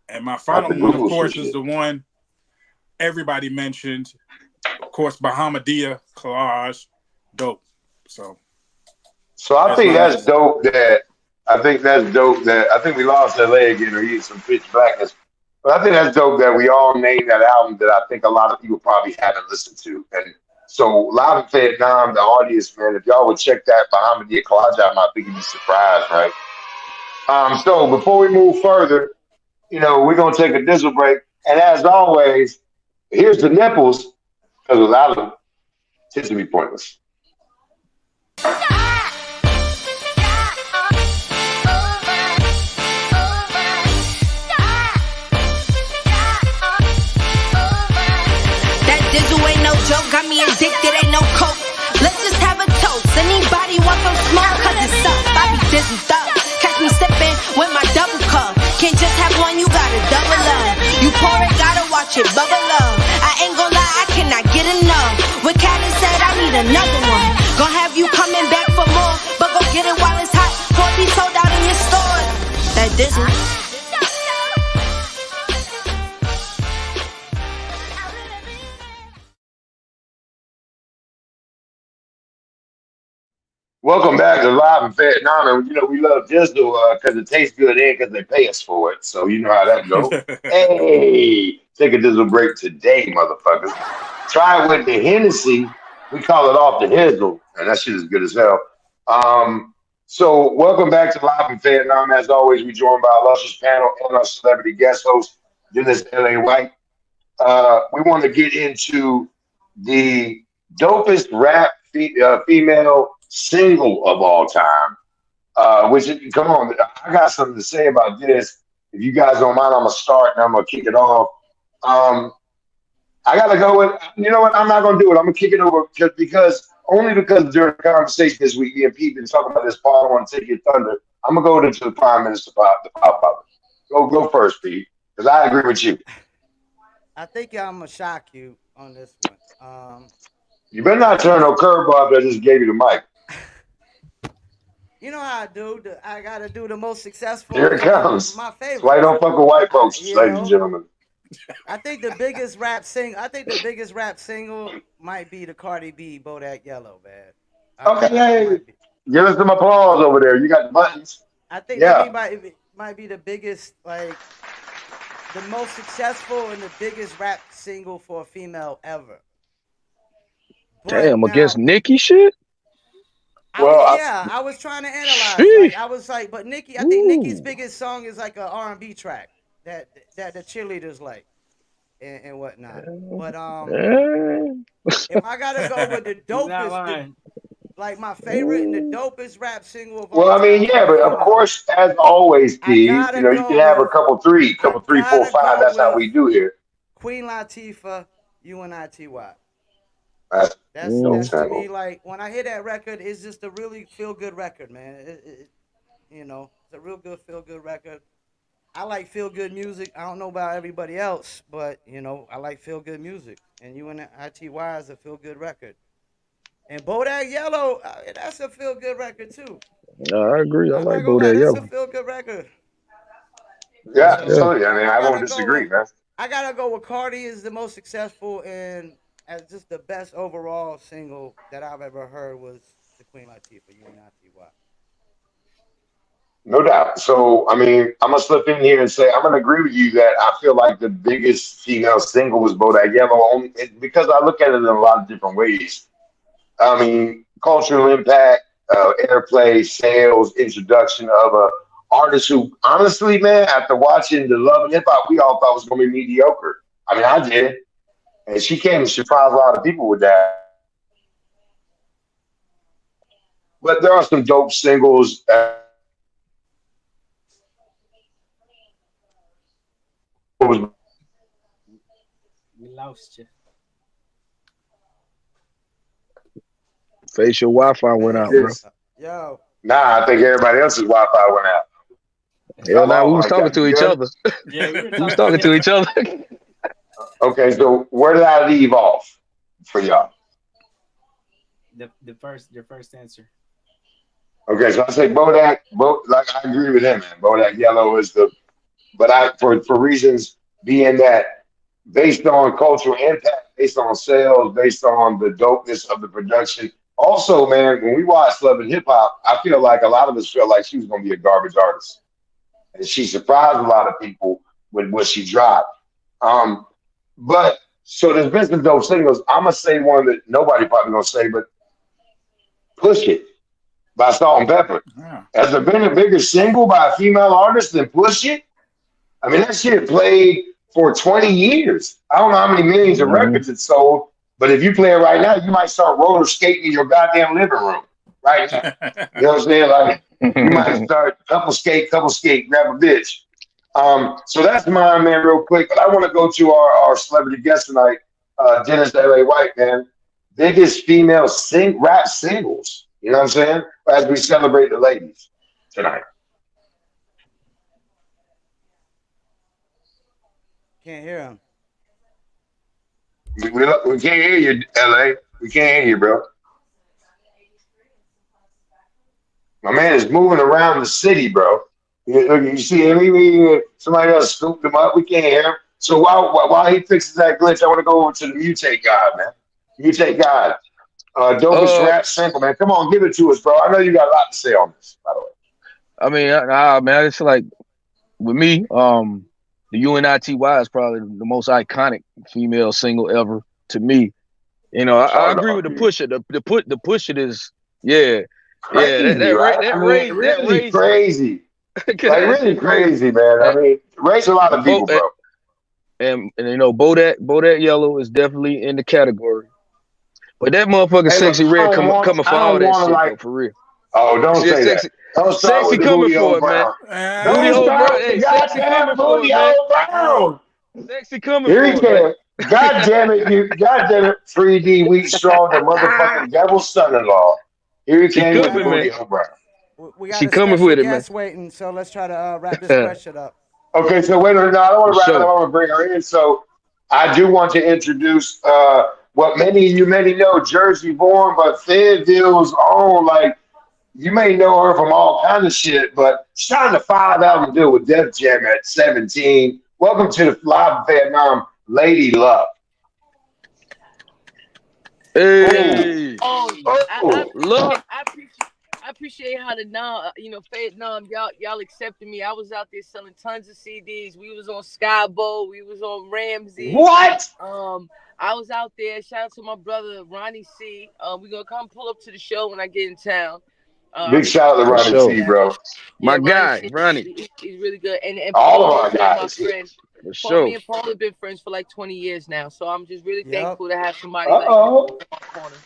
And my I have final to one, of Google some course, is shit. the one everybody mentioned. Of course, Bahamadia Collage, dope. So So I that's think my that's list. dope that I think we lost LA again or he had some pitch blackness. But I think that's dope that we all named that album that I think a lot of people probably haven't listened to. And so Live in Fayettenam, the audience, man, if y'all would check that Bahamadia Collage album, I think you'd be surprised, right? So before we move further, we're gonna take a dizzle break. And as always, here's the nipples, because without them, tits would be pointless. That dizzle ain't no joke, got me addicted, ain't no coke. Let's just have a toast. Anybody want some smoke? Cause it's up. I be dizzled up. Catch me sipping with my double cup. Can't just have one, you gotta double up. You pour it, gotta watch it bubble up. I ain't gon' lie, I cannot get enough. When Callie said I need another one, gon' have you coming back for more. But go get it while it's hot, before it be sold out in your store. That dizzle. Welcome back to Live in Vietnam, and we love Dizzle because it tastes good and because they pay us for it. So you know how that go. Hey, take a Dizzle break today, motherfuckers. Try it with the Hennessy. We call it off the Hizzle, and that shit is good as hell. So welcome back to Live in Vietnam. As always, we joined by a luscious panel and our celebrity guest host, Dennis L.A. White. We want to get into the dopest rap female single of all time. Come on, I got something to say about this. If you guys don't mind, I'm gonna start and I'm gonna kick it off. Um, I gotta go with. You know what? I'm not gonna do it. I'm gonna kick it over because during the conversation this week, me and Pete been talking about this part. I want to take your thunder. I'm gonna go to the Prime Minister, the pop up. Go first, Pete, because I agree with you. I think I'm gonna shock you on this one. You better I not think turn it's no curveball after I just gave you the mic. you know how I do. I gotta do the most Here successful it and comes. my That's why you favorites. don't fuck with white folks, You ladies and know, gentlemen. I think the biggest rap single might be the Cardi B "Bodak Yellow," man. Okay, It hey, might be. give us some applause over there. You got the I buttons. I think that Yeah. might be the biggest like the most successful and the biggest rap single for a female ever. But Damn, now, against Nicki shit? Well, I was trying to analyze. Sheesh. Like, I was like, but Nicki, I think Nicki's Ooh. biggest song is like a R&B track that the cheerleaders like and whatnot. But Eh. if I gotta go with the He's not dopest, lying. like my favorite and the dopest rap single of well, all I mean, time yeah, from a but of female, course, as always, I P, gotta you can go have a with I couple three, four, gotta five. go That's how with we do here. Queen Latifah, UNITY. That's That's to simple. me like when I hear that record, it's just a really feel good record, man. It's a real good feel good record. I like feel good music. I don't know about everybody else, but I like feel good music, and UNITY is a feel good record. And Bodak Yellow, that's a feel good record too. I agree. I I'm not like gonna lie, Bodak that's a Yellow. feel good record. Yeah, So Yeah. absolutely. I if mean, I I won't gotta go disagree, with, man. I gotta go with Cardi is the most successful and as just the best overall single that I've ever heard was the Queen Latifah UNITY. No doubt. So, I mean, I'm gonna slip in here and say I'm gonna agree with you that I feel like the biggest female single was Bodak Yellow, only because I look at it in a lot of different ways. I mean, cultural impact, airplay, sales, introduction of a artist who, honestly, man, after watching the Love and Hip Hop, we all thought was gonna be mediocre. I mean, I did, and she came and surprised a lot of people with that. But there are some dope singles. Was We lost you. Facial Wi-Fi went Man, out, bro. this? yo, Nah, I think everybody else's Wi-Fi went out. Hell, now we was Y'all talking got to you each good? other. Yeah, we were We was talking talking shit. to each other. Okay, so where did I leave off for y'all? Your first answer. Okay, so I say like I agree with him, man. Bodak Yellow is but I for reasons being that based on cultural impact, based on sales, based on the dopeness of the production. Also, man, when we watch Love and Hip Hop, I feel like a lot of us felt like she was going to be a garbage artist, and she surprised a lot of people with what she dropped. Um, but so there's been some dope singles. I'm gonna say one that nobody probably gonna say, but "Push It" by Salt and Pepper. Yeah. Has there been a bigger single by a female artist than "Push It"? I mean, that shit played for 20 years. I don't know how many millions of Mhm. records it sold, but if you play it right now, you might start roller skating in your goddamn living room right now. You know what I'm saying? Like you might start couple skate, grab a bitch. So that's mine, man, real quick. But I want to go to our celebrity guest tonight, Dennis L.A. White, man. Biggest female rap singles. You know what I'm saying? As we celebrate the ladies tonight. can't hear him. We can't hear you, LA. We can't hear you, bro. My man is moving around the city, bro. You see him? Somebody else scooped him up. We can't hear him. So while he fixes that glitch, I want to go over to the Mutate God, man. Mutate God. Dopest uh, rap sample, man. Come on, give it to us, bro. I know you got a lot to say on this, by the way. I mean, man, it's like with me, the UNITY is probably the most iconic female single ever to me. You know, I Oh, agree no, with the dude. Push It. The Push It is, yeah, yeah. Crazy, right? I mean, That really raised crazy. Like, that really shit crazy. crazy, man. I And, mean, raised a lot of Bo, people, bro. and you know, Bodak Yellow is definitely in the category. But that motherfucker Hey, look, Sexy Red coming for I all don't that want to shit like. though, for real. Oh, don't Shit, say that. sexy, Don't start sexy with the coming Booty Hole for it, man. Brown. Booty Don't hole, start bro. with the Hey, sexy goddamn coming for Booty it, man. Hole Brown. Sexy coming Here he for it, man. came. God damn it, you. God damn it, 3D Wheat Strong, the motherfucking devil's son-in-law. Here he She came We with got the coming, man. Booty a Hole Brown. we got She a coming special with it, man. guest waiting, so let's try to wrap this For question up. Okay, so wait a minute. No, I don't want to wrap it up. sure. I want to bring her in. So I do want to introduce what many of you may know, Jersey born, but Fayetteville's own. Like, you may know her from all kind of shit, but she's trying to 5 album deal with Def Jam at 17. Welcome to the Live Vietnam, Lady Love. Hey, Oh, Oh, love. I appreciate I appreciate how the Fayettenam, y'all accepted me. I was out there selling tons of CDs. We was on Skybo, we was on Ramsey. What? I was out there. Shout out to my brother Ronnie C. We gonna come pull up to the show when I get in town. Big shout out to For Ronnie sure. C, bro. Yeah, My Ronnie guy, C. Ronnie. He's really good. And All Paul of our Mosley, my guys. friend. For Paul, me sure. and Paul have been friends for like 20 years now. So I'm just really Yep. thankful to have somebody like him Uh-oh. in my corner.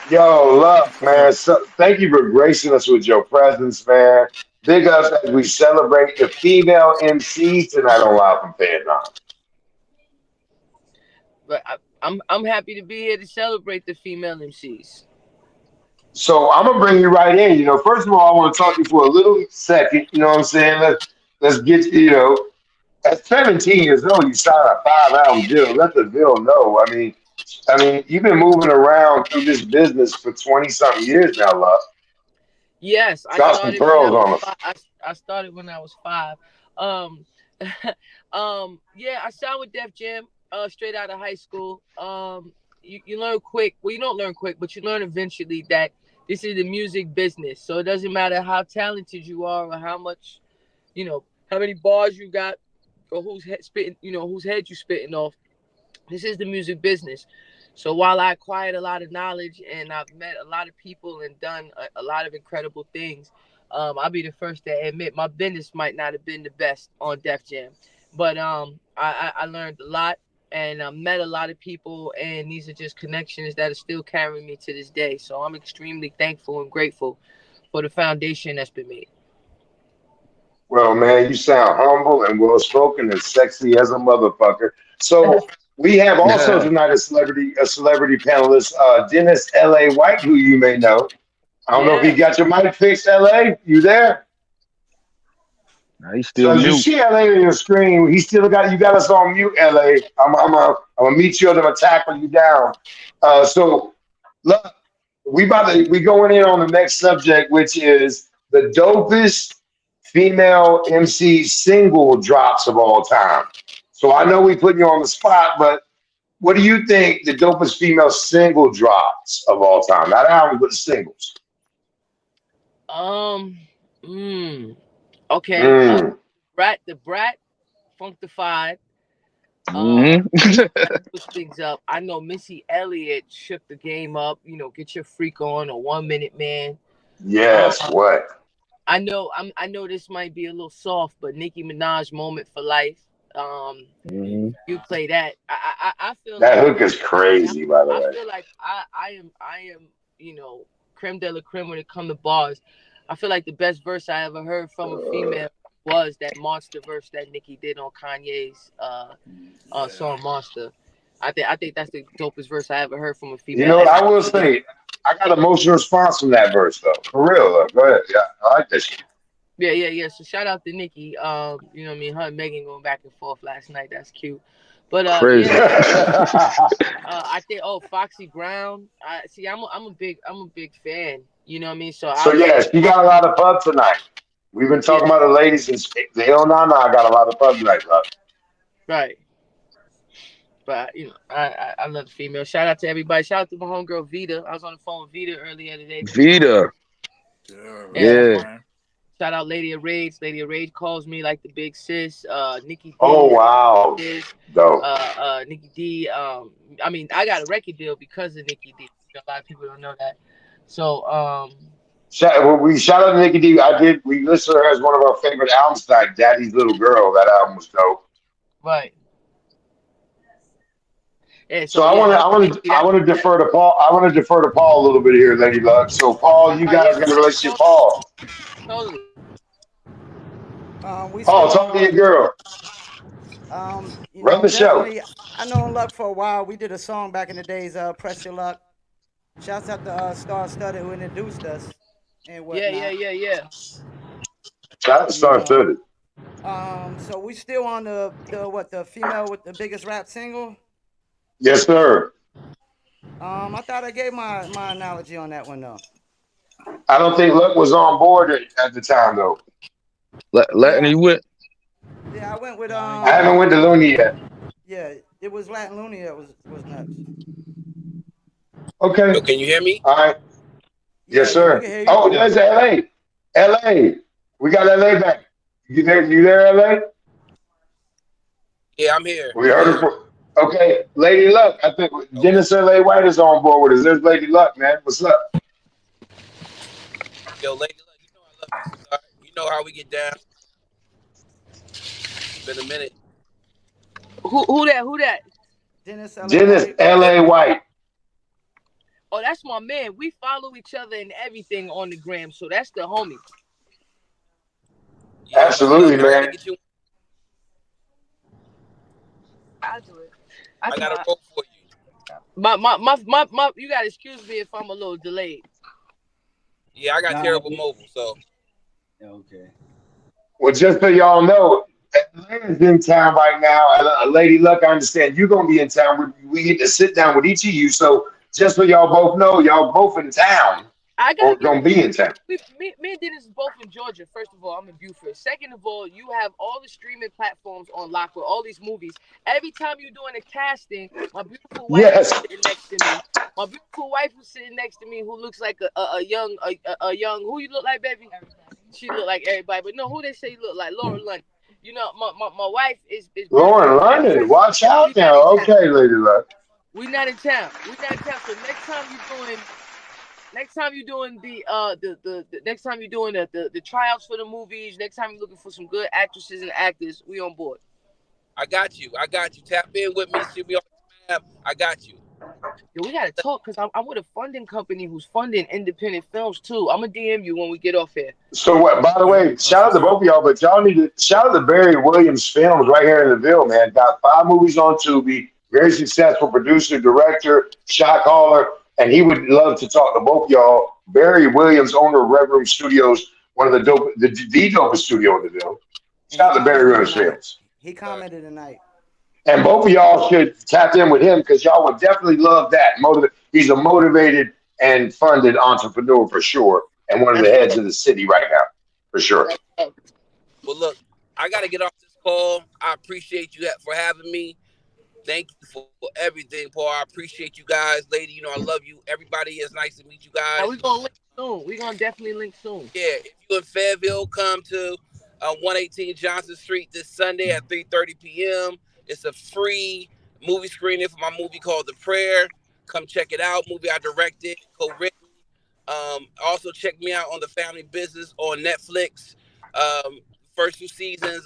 Yo, love, man. So, thank you for gracing us with your presence, man. Big ups as we celebrate the female MCs tonight on Live from Fayettenam. But I'm happy to be here to celebrate the female MCs. So I'm gonna bring you right in. First of all, I want to talk to you for a little second. You know what I'm saying? Let's get at 17 years old, you signed a 5 album deal. Let the deal know. I mean, you've been moving around through this business for 20 something years now, love. Yes, I Got some started when I pearls was on us. five. I started when I was 5. Um, yeah, I signed with Def Jam straight out of high school. You learn quick. Well, you don't learn quick, but you learn eventually that this is the music business. So it doesn't matter how talented you are or how much, how many bars you got or who's head spitting, whose head you spitting off. This is the music business. So while I acquired a lot of knowledge and I've met a lot of people and done a lot of incredible things, I'll be the first to admit my business might not have been the best on Def Jam, but I learned a lot and I met a lot of people, and these are just connections that are still carrying me to this day. So I'm extremely thankful and grateful for the foundation that's been made. Well, man, you sound humble and well spoken and sexy as a motherfucker. So we have also tonight a celebrity panelist, Dennis L.A. White, who you may know. I don't know if he Yes. got your mic fixed, L.A. You there? Nah, he's So still as you mute. see LA on your screen, he still got you got us on mute, LA. I'm gonna meet you. I'm gonna tackle you down. So look, we going in on the next subject, which is the dopest female MC single drops of all time. So I know we putting you on the spot, but what do you think the dopest female single drops of all time? Not albums, but the singles. Um. Mm, okay. Mm, The Brat Functified. Hmm. Push things up. I know Missy Elliott shook the game up. Get your freak on or 1 Minute Man. yes, Uh, what? I know this might be a little soft, but Nicki Minaj Moment for Life. Um, Hmm. you play that. I feel That like hook is crazy, by the I way. feel like I am creme de la creme when it comes to bars. I feel like the best verse I ever heard from a female was that monster verse that Nicki did on Kanye's song Monster. I think that's the dopest verse I ever heard from a You female. know what As I will say? I got emotional response from that verse though. For real though. Go ahead. Yeah, I like that shit. yeah. So shout out to Nicki. You know what I mean? Her and Megan going back and forth last night. That's cute. But yeah, Crazy. man. I think Foxy Brown. I see. I'm a big fan. You know what I mean? So So I'll say yes, you got a lot of pub tonight. We've been yeah, talking about the ladies and the hell I got a lot of pub tonight, love. right. But I love the female. Shout out to everybody. Shout out to my homegirl Vita. I was on the phone with Vita earlier today. Vita. Yeah, Yeah. Yeah. man. Shout out Lady of Rage. Lady of Rage calls me like the big sis. Nikki Oh D. wow. Is Dope. Nikki D. I mean, I got a record deal because of Nikki D. A lot of people don't know that. So Shout out to Nikki D. We listed her as one of our favorite albums tonight, Daddy's Little Girl. That album was dope. right. Yeah. So So yeah, shout out to Nikki. I That want to defer to Paul. I want to defer to Paul a little bit here, Lady Luck. So Paul, you yeah. guys got a relationship, Paul. Totally. We Paul, still talk to your on. girl. Run the show. Definitely. I know Luck for a while. We did a song back in the days. Press Your Luck. Shouts out to Star Studded who introduced us and whatnot. Yeah. Shout out to You Star know. Studded. So we still on the female with the biggest rap single. Yes, sir. I thought I gave my analogy on that one though. I don't think Luck was on board at the time though. Latin, Yeah, he went. yeah. I went with I haven't went to Looney yet. yeah. It was Latin Looney that was nuts. Okay. So can you hear me? All right. Yes, Yeah, we sir. can hear you. Oh, there's LA. LA. We got LA back. You there? You there, LA? Yeah, I'm here. We I'm heard here. her. Okay, Lady Luck. I think Okay. Dennis LA White is on board with us. There's Lady Luck, man. What's up? Yo, lady, look, you know I love you, sweetheart. You know how we get down. It's been a minute. Who that? Who that? Dennis L.A. Dennis White. LA White. Oh, that's my man. We follow each other and everything on the gram, so that's the homie. Yeah, but look, Absolutely, I gotta man. get you. I do it. I I do got a it. rope for you. My. You gotta excuse me if I'm a little delayed. Yeah, I got Nah, terrible mobile, so okay. Well, just so y'all know, Atlanta's in town right now. Lady Luck, I understand you're gonna be in town. We get to sit down with each of you. So just so y'all both know, y'all both in town I gotta or give gonna be in town. me and Dennis is both in Georgia. First of all, I'm in Buford. Second of all, you have all the streaming platforms on lock with all these movies. Every time you're doing a casting, my beautiful wife is Yes, sitting next to me. My beautiful wife is sitting next to me, who looks like a young. Who you look like, baby? She look like everybody, but no, who they say you look like? Laura London. You know, my wife is beautiful. Lauren London, watch out We not now. in town. Okay, Lady Luck. We not in town. We not in town. So next time you're doing the next time you're doing the tryouts for the movies, next time you're looking for some good actresses and actors, we on board. I got you. I got you. Tap in with me. See me on the map. I got you. Yo, we gotta talk because I'm with a funding company who's funding independent films too. I'm gonna DM you when we get off here. So what? By the way, That's shout out what's to up. both of y'all, but y'all need to shout out to Barry Williams Films right here in the Ville, man. Got 5 movies on Tubi. Very successful producer, director, shot caller, and he would love to talk to both of y'all. Barry Williams, owner of Red Room Studios, one of the dopest studio in the Ville. And he Shout out to Barry commented Williams tonight. Films. He commented tonight. And both of y'all should tap in with him because y'all would definitely love that. He's a motivated and funded entrepreneur for sure, and one of the That's heads of the city right now, for sure. Well, look, I gotta get off this call. I appreciate you for having me. Thank you for everything, Paul. I appreciate you guys, lady. You know I love you. Everybody, it's nice to meet you now guys. we gonna link soon. We gonna definitely link soon. Yeah, if you in Fayetteville, come to 118 Johnson Street this Sunday at 3:30 p.m. It's a free movie screening for my movie called The Prayer. Come check it out. Movie I directed, co-written. Also check me out on The Family Business on Netflix. First 2 seasons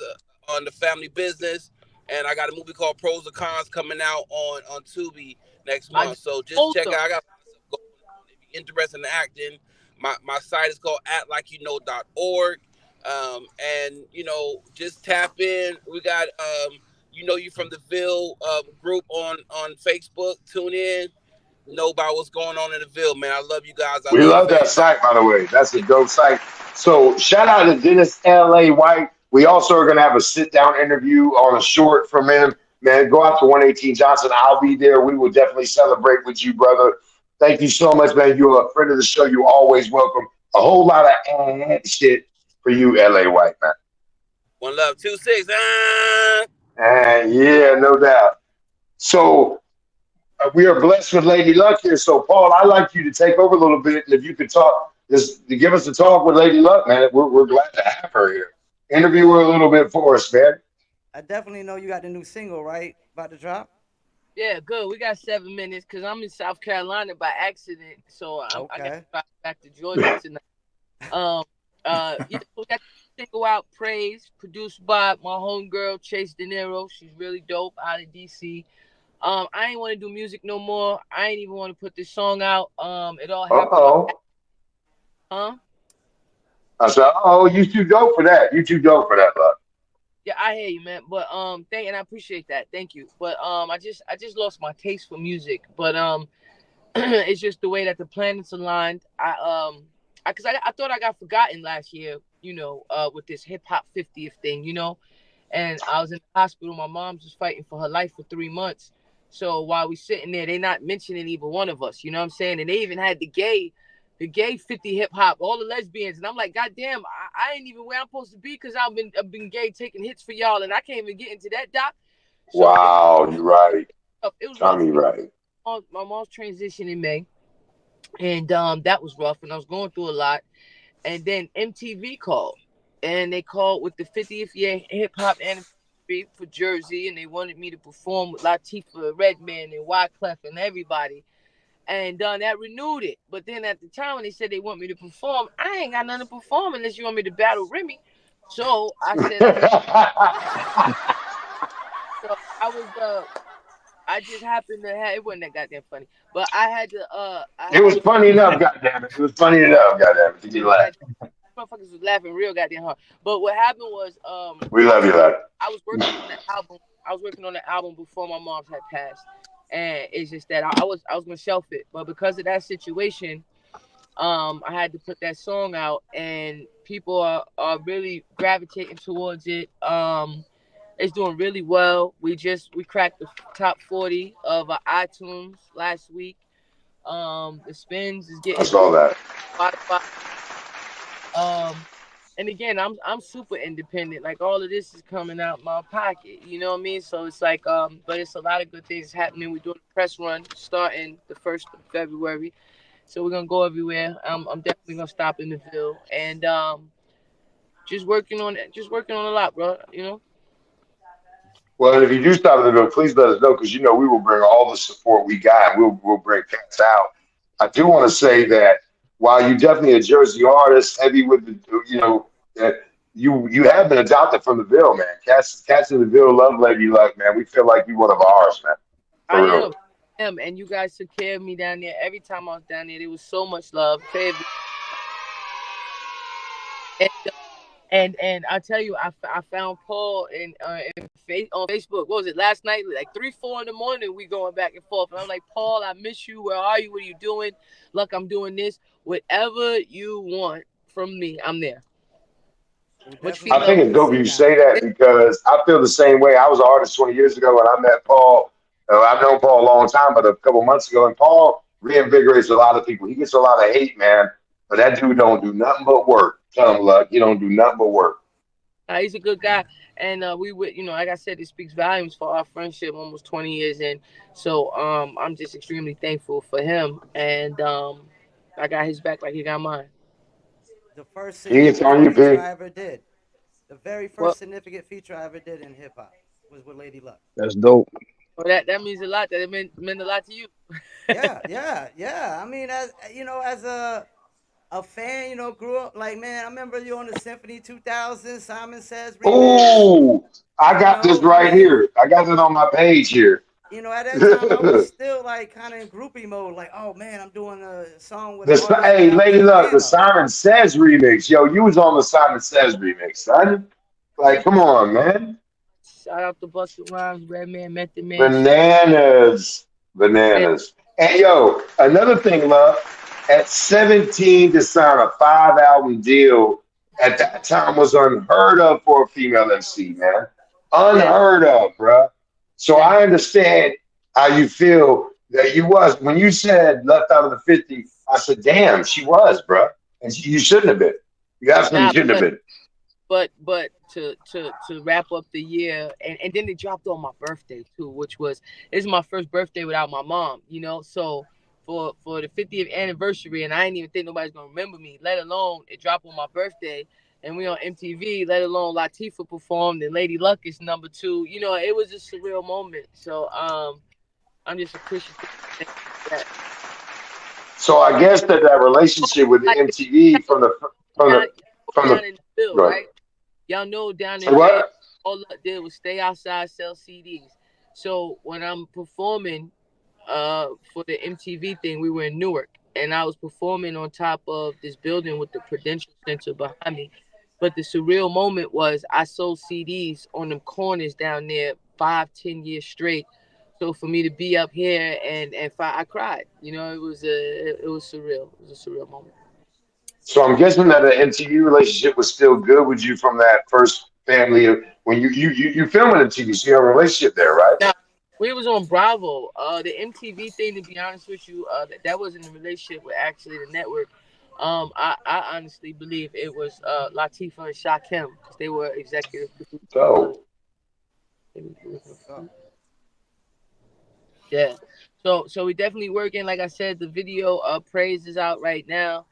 on The Family Business, and I got a movie called Pros and Cons coming out on Tubi next I month. just So just told check them. out. I got stuff going on. If you're interested in acting, my site is called actlikeyouKnow.org. And just tap in. We got you from the Ville group on Facebook. Tune in. Know about what's going on in the Ville, man. I love you guys. I We love love that Fayettetown. site, by the way. That's a dope site. So shout out to Dennis L.A. White. We also are going to have a sit down interview on a short from him. Man, go out to 118 Johnson. I'll be there. We will definitely celebrate with you, brother. Thank you so much, man. You're a friend of the show. You're always welcome. A whole lot of shit for you, L.A. White, man. One love. 2-6. And yeah, no doubt. So we are blessed with Lady Luck here. So, Paul, I'd like you to take over a little bit. And if you could talk, just to give us a talk with Lady Luck, man, we're glad to have her here. Interview her a little bit for us, man. I definitely know you got the new single, right? About to drop? Yeah, good. We got 7 minutes because I'm in South Carolina by accident, so I got Okay. to drive back to Georgia tonight. We got the single out, Praise, produced by my homegirl Chase De Niro. She's really dope out of DC. I ain't want to do music no more. I ain't even want to put this song out. It all happened. Uh-oh. Huh? I said, oh, you too dope for that. You too dope for that, Luck. Yeah, I hear you, man. But and I appreciate that. Thank you. But I just lost my taste for music. But it's just the way that the planets aligned. I thought I got forgotten last year, with this hip hop 50th thing, and I was in the hospital. My mom's was fighting for her life for 3 months. So while we sitting there, they not mentioning either one of us, you know what I'm saying? And they even had the gay 50 hip hop, all the lesbians, and I'm like, God damn, I ain't even where I'm supposed to be because I've been gay taking hits for y'all, and I can't even get into that doc. So Wow, you're right. it was rough. Tommy, right. My mom's transition in May. and that was rough, and I was going through a lot. And then MTV called, and they called with the 50th year hip hop anniversary for Jersey, and they wanted me to perform with Latifah, Redman, and Wyclef, and everybody. And that renewed it. But then at the time when they said they want me to perform, I ain't got nothing to perform unless you want me to battle Remy. So I said I'm not. So I was I just happened to have, it wasn't that goddamn funny, but I It had was to funny enough, goddamn it. It was funny enough, goddamn it. To get laugh. like motherfuckers was laughing real goddamn hard. But what happened was We love you, lad. I was working on the album. I was working on the album before my mom had passed, and it's just that I was gonna shelf it, but because of that situation, I had to put that song out, and people are really gravitating towards it. It's doing really well. We cracked the top 40 of iTunes last week. The spins is I getting saw that. Spotify. Um, and again, I'm super independent. Like all of this is coming out my pocket. You know what I mean? So it's like, but it's a lot of good things happening. We're doing a press run starting the 1st of February. So we're gonna go everywhere. I'm definitely gonna stop in the Ville, and just working on it. Just working on a lot, bro. You know. Well, and if you do stop at the bill, please let us know because you know we will bring all the support we got. We'll bring cats out. I do want to say that while you definitely a Jersey artist, heavy with the that you have been adopted from the Ville, man. Cats in the Ville love Lady Luck, man. We feel like you one of ours, man. I For real. am, and you guys took care of me down there. Every time I was down there, there was so much love. And I tell you, I found Paul on Facebook. What was it last night? Like 3, 4 in the morning, we going back and forth. And I'm like, Paul, I miss you. Where are you? What are you doing? Look, I'm doing this. Whatever you want from me, I'm there. We'll Much definitely I female. think love it's to dope see you that. say that because I feel the same way. I was an artist 20 years ago and I met Paul. I've known Paul a long time, but a couple months ago, and Paul reinvigorates a lot of people. He gets a lot of hate, man, but that dude don't do nothing but work. Tell him, Luck, he don't do nothing but work. He's a good guy, and we would, like I said, it speaks volumes for our friendship. Almost 20 years in, so I'm just extremely thankful for him, and I got his back like he got mine. The first He gets significant on you, feature pig. I ever did. The very Well, first significant feature I ever did in hip hop was with Lady Luck. That's dope. that means a lot. That it meant a lot to you. Yeah, yeah, yeah. I mean, as as a fan, grew up like, man. I remember you on the Symphony 2000, Simon Says remix. Oh, I got this I right mean, here. I got it on my page here. at that time I was still like kind of in groupie mode, like, oh man, I'm doing a song with an artist that Hey, I was Lady a Luck, fan the of. Simon Says remix. Yo, you was on the Simon Says remix, son. Like, come on, man. Shout out to Busta Rhymes, Redman, Method Man, Bananas. and Bananas. And yo, another thing, love, at 17 to sign a 5 album deal at that time was unheard of for a female MC, man. yeah, Unheard of, bruh. So yeah, I understand how you feel that you was. When you said left out of the 50, I said, damn, she was, bruh. And you shouldn't have been. You absolutely nah, shouldn't have been. but to wrap up the year, and then it dropped on my birthday too, which was this is my first birthday without my mom, so for the 50th anniversary, and I didn't even think nobody's gonna remember me, let alone it dropped on my birthday, and we on MTV, let alone Latifah performed and Lady Luck is number 2. It was a surreal moment. So I'm just appreciative that So I guess that relationship with the like MTV from down the from down the in the field, right. right? Y'all know down Say in Fayette, what? all I did was stay outside, sell CDs. So when I'm performing for the MTV thing, we were in Newark, and I was performing on top of this building with the Prudential Center behind me. But the surreal moment was I sold CDs on them corners down there 5, 10 years straight. So for me to be up here I cried. It was surreal. It was a surreal moment. So I'm guessing that the MTV relationship was still good with you from that first family of when you filming MTV, so you have a relationship there, right? Now, we was on Bravo. The MTV thing, to be honest with you, that wasn't a relationship with actually the network. I honestly believe it was Latifah and Shakim because they were executive producers. So That's what's up. Yeah. So we definitely working. Like I said, the video Praise is out right now.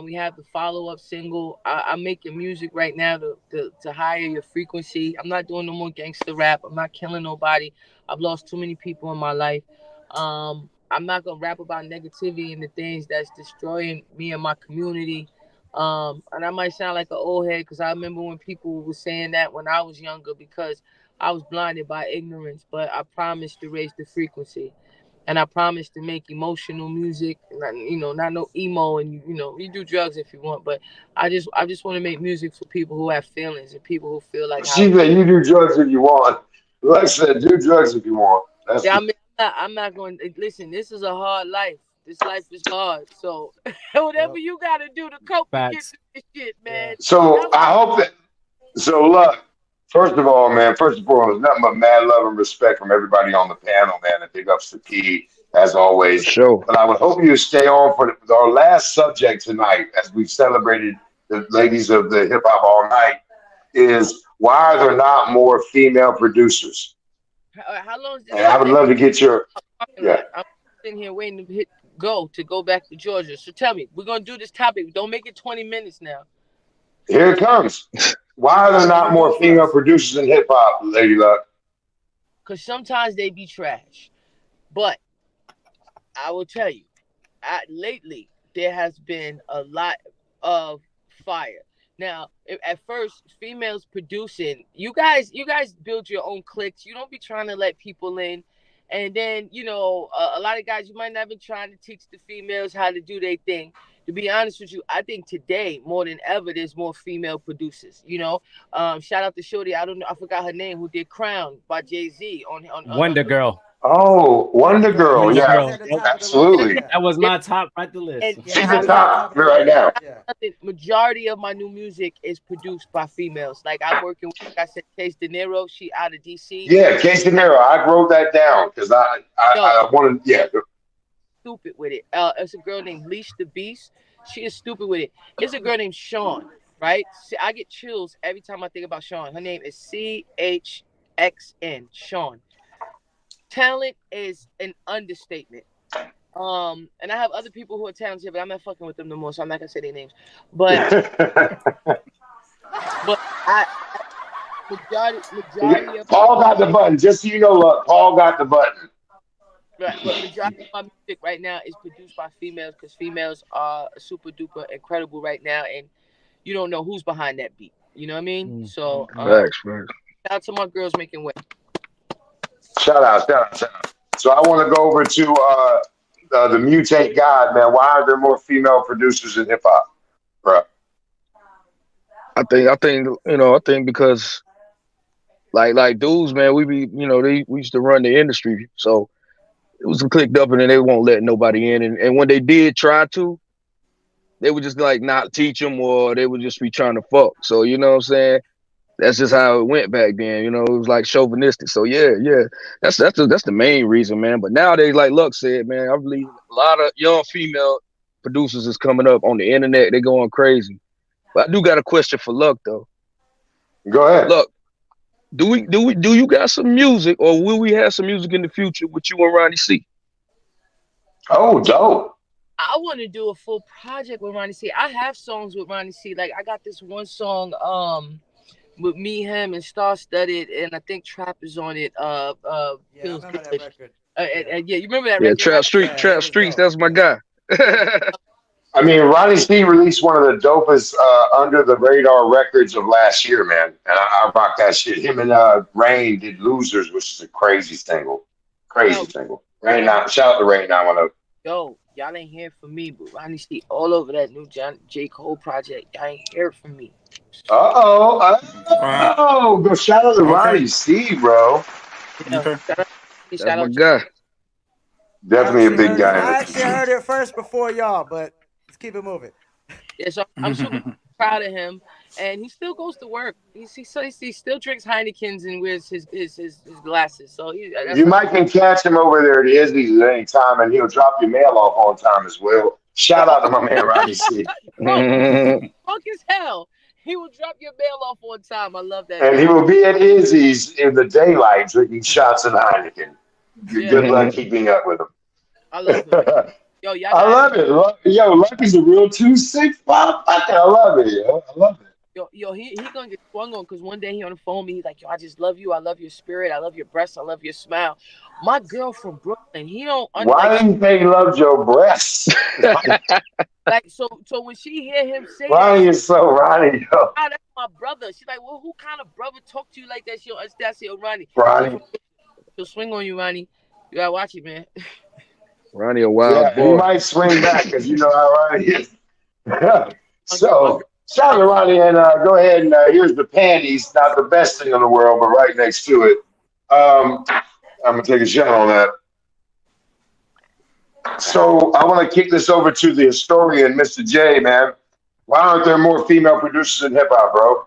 We have the follow-up single. I'm making music right now to higher your frequency. I'm not doing no more gangster rap. I'm not killing nobody. I've lost too many people in my life. I'm not gonna rap about negativity and the things that's destroying me and my community. And I might sound like an old head because I remember when people were saying that when I was younger because I was blinded by ignorance. But I promised to raise the frequency, and I promise to make emotional music. Not no emo, and you do drugs if you want, but I just want to make music for people who have feelings and people who feel like how. She said, "You do drugs if you want." Like I said, do drugs if you want. That's Yeah, I mean, I'm not going to listen. This is a hard life. This life is hard. So whatever Yep. you got to do to cope and get Facts. through this shit, Yeah. man. so. Y'all, I hope that. So look, first of all, man. First and foremost, nothing but mad love and respect from everybody on the panel, man. And big ups to Key as For always. sure. But I would hope you stay on for our last subject tonight, as we've celebrated the ladies of the hip hop all night. Is why are there not more female producers? how long is this And I would subject? love to get your Parking yeah. lot. I'm sitting here waiting to hit go back to Georgia. So tell me, we're gonna do this topic. Don't make it 20 minutes now. Here it comes. Why are there Let not her go more female first. producers in hip hop, Lady Luck? Cause sometimes they be trash. But I will tell you, lately there has been a lot of fire. Now, at first, females producing, you guys build your own cliques. You don't be trying to let people in, and then a lot of guys you might not be trying to teach the females how to do their thing. To be honest with you, I think today more than ever, there's more female producers. Shout out to Shorty. I don't know, I forgot her name. Who did Crown by Jay Z on Wonder Girl. Oh, Wonder Wonder Girl. Girl. Wonder Yeah, Yeah, she's Girl. at the Yep. top of the list. absolutely. Yeah. That was yeah, my top right the and list. Yeah, She's she's the at the top top of the right list. now. Yeah. the majority of my new music is produced by females. Like I'm working with, like I said, Chase De Niro. She out of DC. Yeah, Case De Niro. I wrote that down because Yo, I wanted. Yeah, stupid with it. It's a girl named Leash the Beast. She is stupid with it. It's a girl named Sean. Right? See, I get chills every time I think about Sean. Her name is CHXN. Sean. Talent is an understatement. And I have other people who are talented, but I'm not fucking with them no more, so I'm not gonna say their names. But but I majority of Paul got the button. Just so you know, look, Paul got the button. right, but majority of my music right now is produced by females because females are super duper incredible right now, and you don't know who's behind that beat. You know what I mean? Mm. So Facts, facts. shout out to my girls making way. Shout out, shout out, shout out. So I want to go over to the Mutate God, man. Why are there more female producers in hip hop, bro? I think because like dudes, man, we used to run the industry, so it was clicked up, and then they won't let nobody in, and when they did try to, they would just like not teach them, or they would just be trying to fuck. So you know what I'm saying? That's just how it went back then. It was like chauvinistic. So yeah, that's the main reason, man. But nowadays, like Luck said, man, I believe a lot of young female producers is coming up on the internet. They're going crazy. But I do got a question for Luck though. Go ahead. Luck, do you got some music, or will we have some music in the future with you and Ronnie C? Oh, dope. I want to do a full project with Ronnie C. I have songs with Ronnie C. Like I got this one song, with me, him, and Star Studded, and I think Trap is on it. Yeah, I Feels remember good. that record. Yeah. Yeah, you remember that Yeah, record, right? Yeah, Trap it was Streets. dope. That's my Yeah. guy. I mean, Ronnie C released one of the dopest under the radar records of last year, man. And I rock that shit. Him and Rain did Losers, which is a crazy single. Crazy Yo, single. Rain yo, now, shout out to Rain now. yo, y'all ain't hear from me, but Ronnie C all over that new J. Cole project. Y'all ain't hear from me. Wow. Go shout out to Okay. Ronnie C, bro. Yeah, Okay. That's shout my out to guy. Definitely a big guy in I the actually heard it first before y'all, but let's keep it moving. yeah. So I'm super proud of him, and he still goes to work. He still drinks Heinekens and wears his glasses. So that's You might can catch him over there at Izzy's at any time, and he'll drop your mail off on time as well. Shout out to my man Ronnie C. drunk, drunk as hell. He will drop your mail off on time. I love that And he guy. will be at Izzy's in the daylight drinking shots of Heineken. Yeah, Good luck keeping up with I love him, man. them. Yo, y'all I got love it. Yo, Lucky's a real 2-6 motherfucker. I love it, yo. I love it. yo, he gonna get swung on because one day he on the phone with me. He's like, yo, I just love you. I love your spirit. I love your breasts. I love your smile. My girl from Brooklyn. He don't Why do you think he loves your breasts? so when she hear him say Why that, are she you so Ronnie, yo? ah, that's my brother. She's like, well, who kind of brother talk to you like that? She don't understand. I say, oh, Ronnie, he Ronnie? from he'll swing on you, Ronnie. You gotta watch it, man. Ronnie a Yeah, wild he boy. might swing back because you know how Ronnie is. My So, girl, shout out to Ronnie, and go ahead and here's the panties. Not the best thing in the world, but right next to it. I'm gonna take a shot on that. So, I want to kick this over to the historian, Mr. J. Man, why aren't there more female producers in hip hop, bro?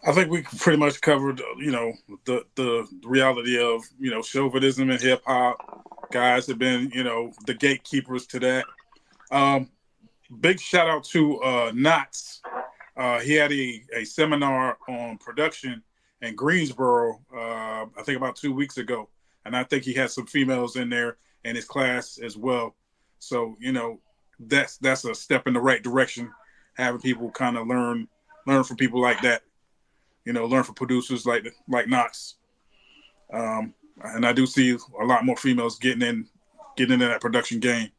I think we pretty much covered, the reality of, chauvinism in hip hop. Guys have been, the gatekeepers to that. Big shout out to Knots. He had a seminar on production in Greensboro, I think about 2 weeks ago. And I think he had some females in there in his class as well. So, that's a step in the right direction, having people kind of learn from people like that. Learn from producers like Knox. And I do see a lot more females getting into that production game.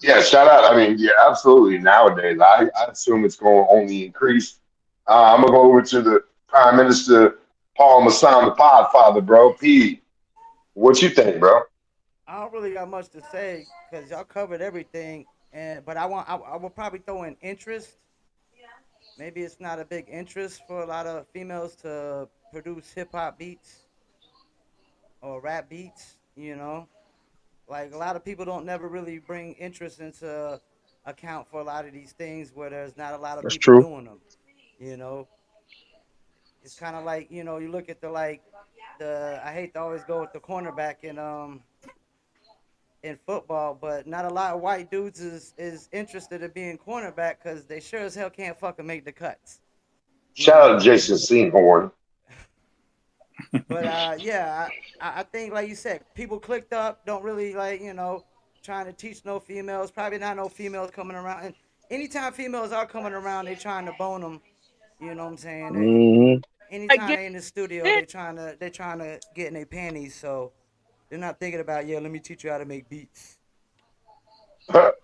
Yeah, shout out. I mean, yeah, absolutely. Nowadays, I assume it's going to only increase. I'm gonna go over to the Prime Minister Paul Masson, the Podfather, bro. P, what you think, bro? I don't really got much to say because y'all covered everything. And but I will probably throw in interest. Maybe it's not a big interest for a lot of females to produce hip hop beats or rap beats. Like a lot of people don't never really bring interest into account for a lot of these things where there's not a lot of That's people true. doing them. You know, it's kind of like you look at the I hate to always go with the cornerback in football, but not a lot of white dudes is interested in being cornerback because they sure as hell can't fucking make the cuts. You Shout out to know, Jason Seinhorn. but yeah, I think like you said, people clicked up, don't really like trying to teach no females. Probably not no females coming around. And anytime females are coming around, they trying to bone them. You know what I'm saying? Hmm. I Anytime get they in the studio, it. they trying to get in their panties. So they're not thinking about let me teach you how to make beats. But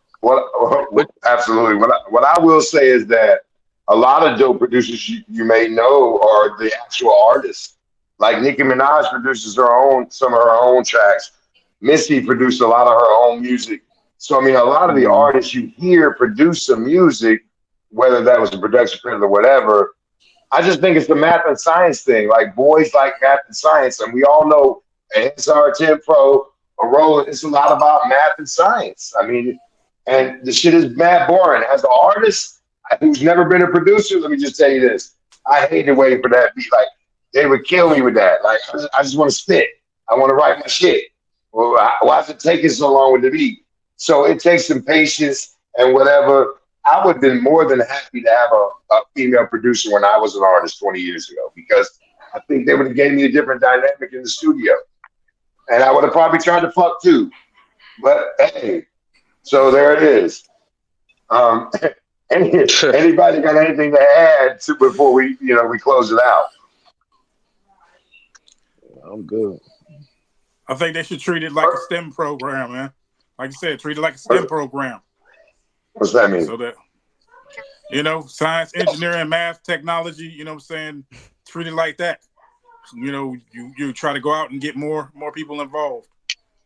Absolutely. What I will say is that a lot of dope producers you may know are the actual artists. Like Nicki Minaj produces some of her own tracks. Missy produced a lot of her own music. So I mean, a lot of the mm, artists you hear produce some music, whether that was a production credit or whatever. I just think it's the math and science thing. Like boys like math and science, and we all know an SR 10 Pro, a Roland. It's a lot about math and science. I mean, and the shit is mad boring. As an artist who's never been a producer, let me just tell you this: I hated waiting for that beat. Like they would kill me with that. Like I just want to spit. I want to write my shit. Well, why is it taking so long with the beat? So it takes some patience and whatever. I would have been more than happy to have a female producer when I was an artist 20 years ago because I think they would have gave me a different dynamic in the studio. And I would have probably tried to fuck too. But hey, so there it is. Um, anybody got anything to add before we close it out? I'm good. I think they should treat it like a STEM program, man. Like you said, treat it like a STEM program. What's that mean? So that, science, engineering, math, technology, what I'm saying, treat it like that. You try to go out and get more people involved.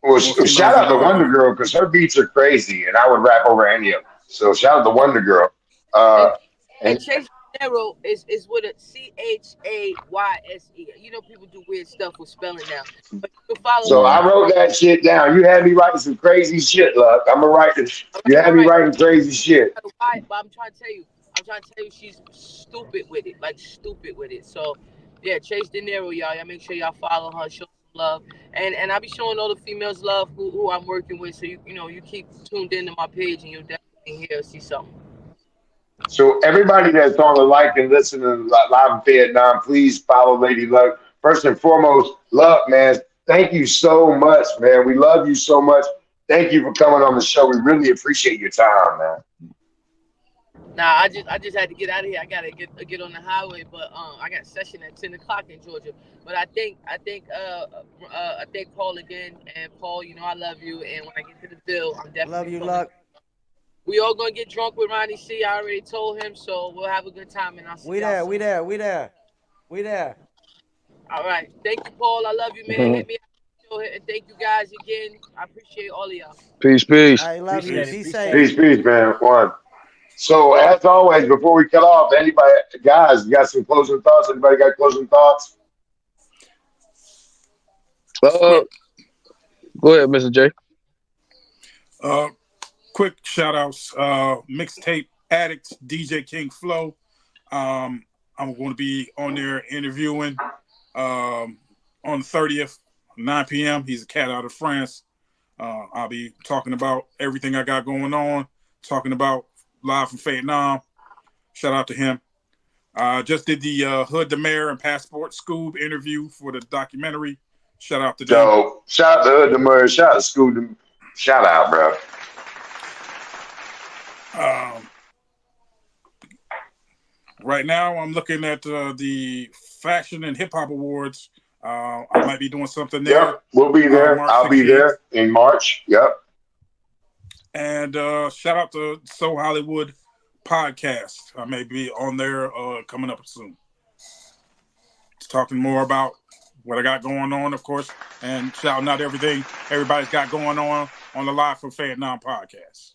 Well, More females shout out to involved. Wonder Girl because her beats are crazy, and I would rap over any of them. So shout out to Wonder Girl. And And Chase Dinero is with a Chayse. People do weird stuff with spelling now, but you can follow so him. I wrote that shit down. You had me writing some crazy shit, Luck. I'm gonna write this. You had All me right, writing crazy shit. why? But I'm trying to tell you, she's stupid with it, like stupid with it. So, yeah, Chase Dinero, y'all. Y'all make sure y'all follow her, show some love, and I'll be showing all the females love who I'm working with. So you keep tuned into my page, and you'll definitely see something. So everybody that's on the like and listen to Live in Vietnam, please follow Lady Luck. first and foremost, love, man. Thank you so much, man. We love you so much. Thank you for coming on the show. We really appreciate your time, man. Nah, I just had to get out of here. I gotta get on the highway, but I got session at 10 o'clock in Georgia. But I thank Paul again, and Paul, you know I love you, and when I get to the bill, I'm Love definitely you, coming. Luck. We all gonna get drunk with Ronnie C. I already told him, so we'll have a good time, and I'll see We y'all there. soon. We there. We there. We there. All right, thank you, Paul. I love you, man. Hit me up, and thank you guys again. I appreciate all of y'all. Peace, peace. I love you. Appreciate it. Be Appreciate safe. it. Peace, peace, man. One. So as always, before we cut off, anybody, guys, you got some closing thoughts? Anybody got closing thoughts? Go ahead, Mr. J. Quick shout outs. Mixtape Addict, DJ King Flow. I'm going to be on there interviewing on the 30th, 9 p.m. He's a cat out of France. I'll be talking about everything I got going on, talking about Live from Fayettenam. Shout out to him. Just did the Hood the Mayor and Passport Scoob interview for the documentary. Shout out to them. So shout out to Hood the Murray, shout out to School, shout out, bro. Right now, I'm looking at the Fashion and Hip Hop Awards. I might be doing something there. Yep, we'll be there. March I'll 16th. be there in March. Yep. And shout out to So Hollywood Podcast. I may be on there coming up soon. Talking more about what I got going on, of course, and shouting out everything everybody's got going on the Live from Fayettenam podcast.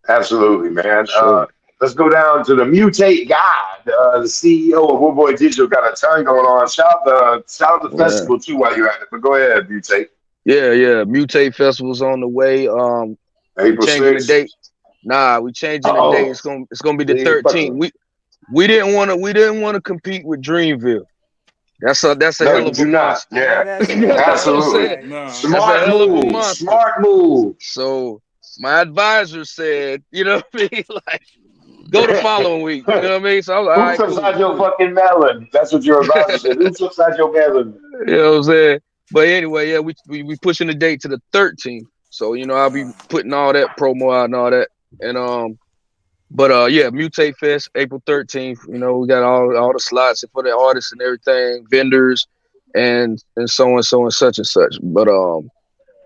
Absolutely, man. Sure. Let's go down to the Mutate guy, the CEO of Woodboy Digital. Got a ton going on. Shout out the festival too while you're at it. But go ahead, Mutate. Yeah. Mutate Festival's on the way. April changing 6th. the date. Nah, we changing the date. It's gonna be the 13th. We didn't want to compete with Dreamville. That's a hell of a monster. Yeah, That's absolutely. No. Smart move. So my advisor said, you know what I mean? Like, go the following week. You know what I mean? So I was like, all right, Who's upside your fucking melon? That's what your advisor said. Who's upside your melon? You know what I'm saying? But anyway, yeah, we pushing the date to the 13th. So, you know, I'll be putting all that promo out and all that. And yeah, Mutate Fest, April 13th. You know, we got all the slots for the artists and everything, vendors and so and such and such. But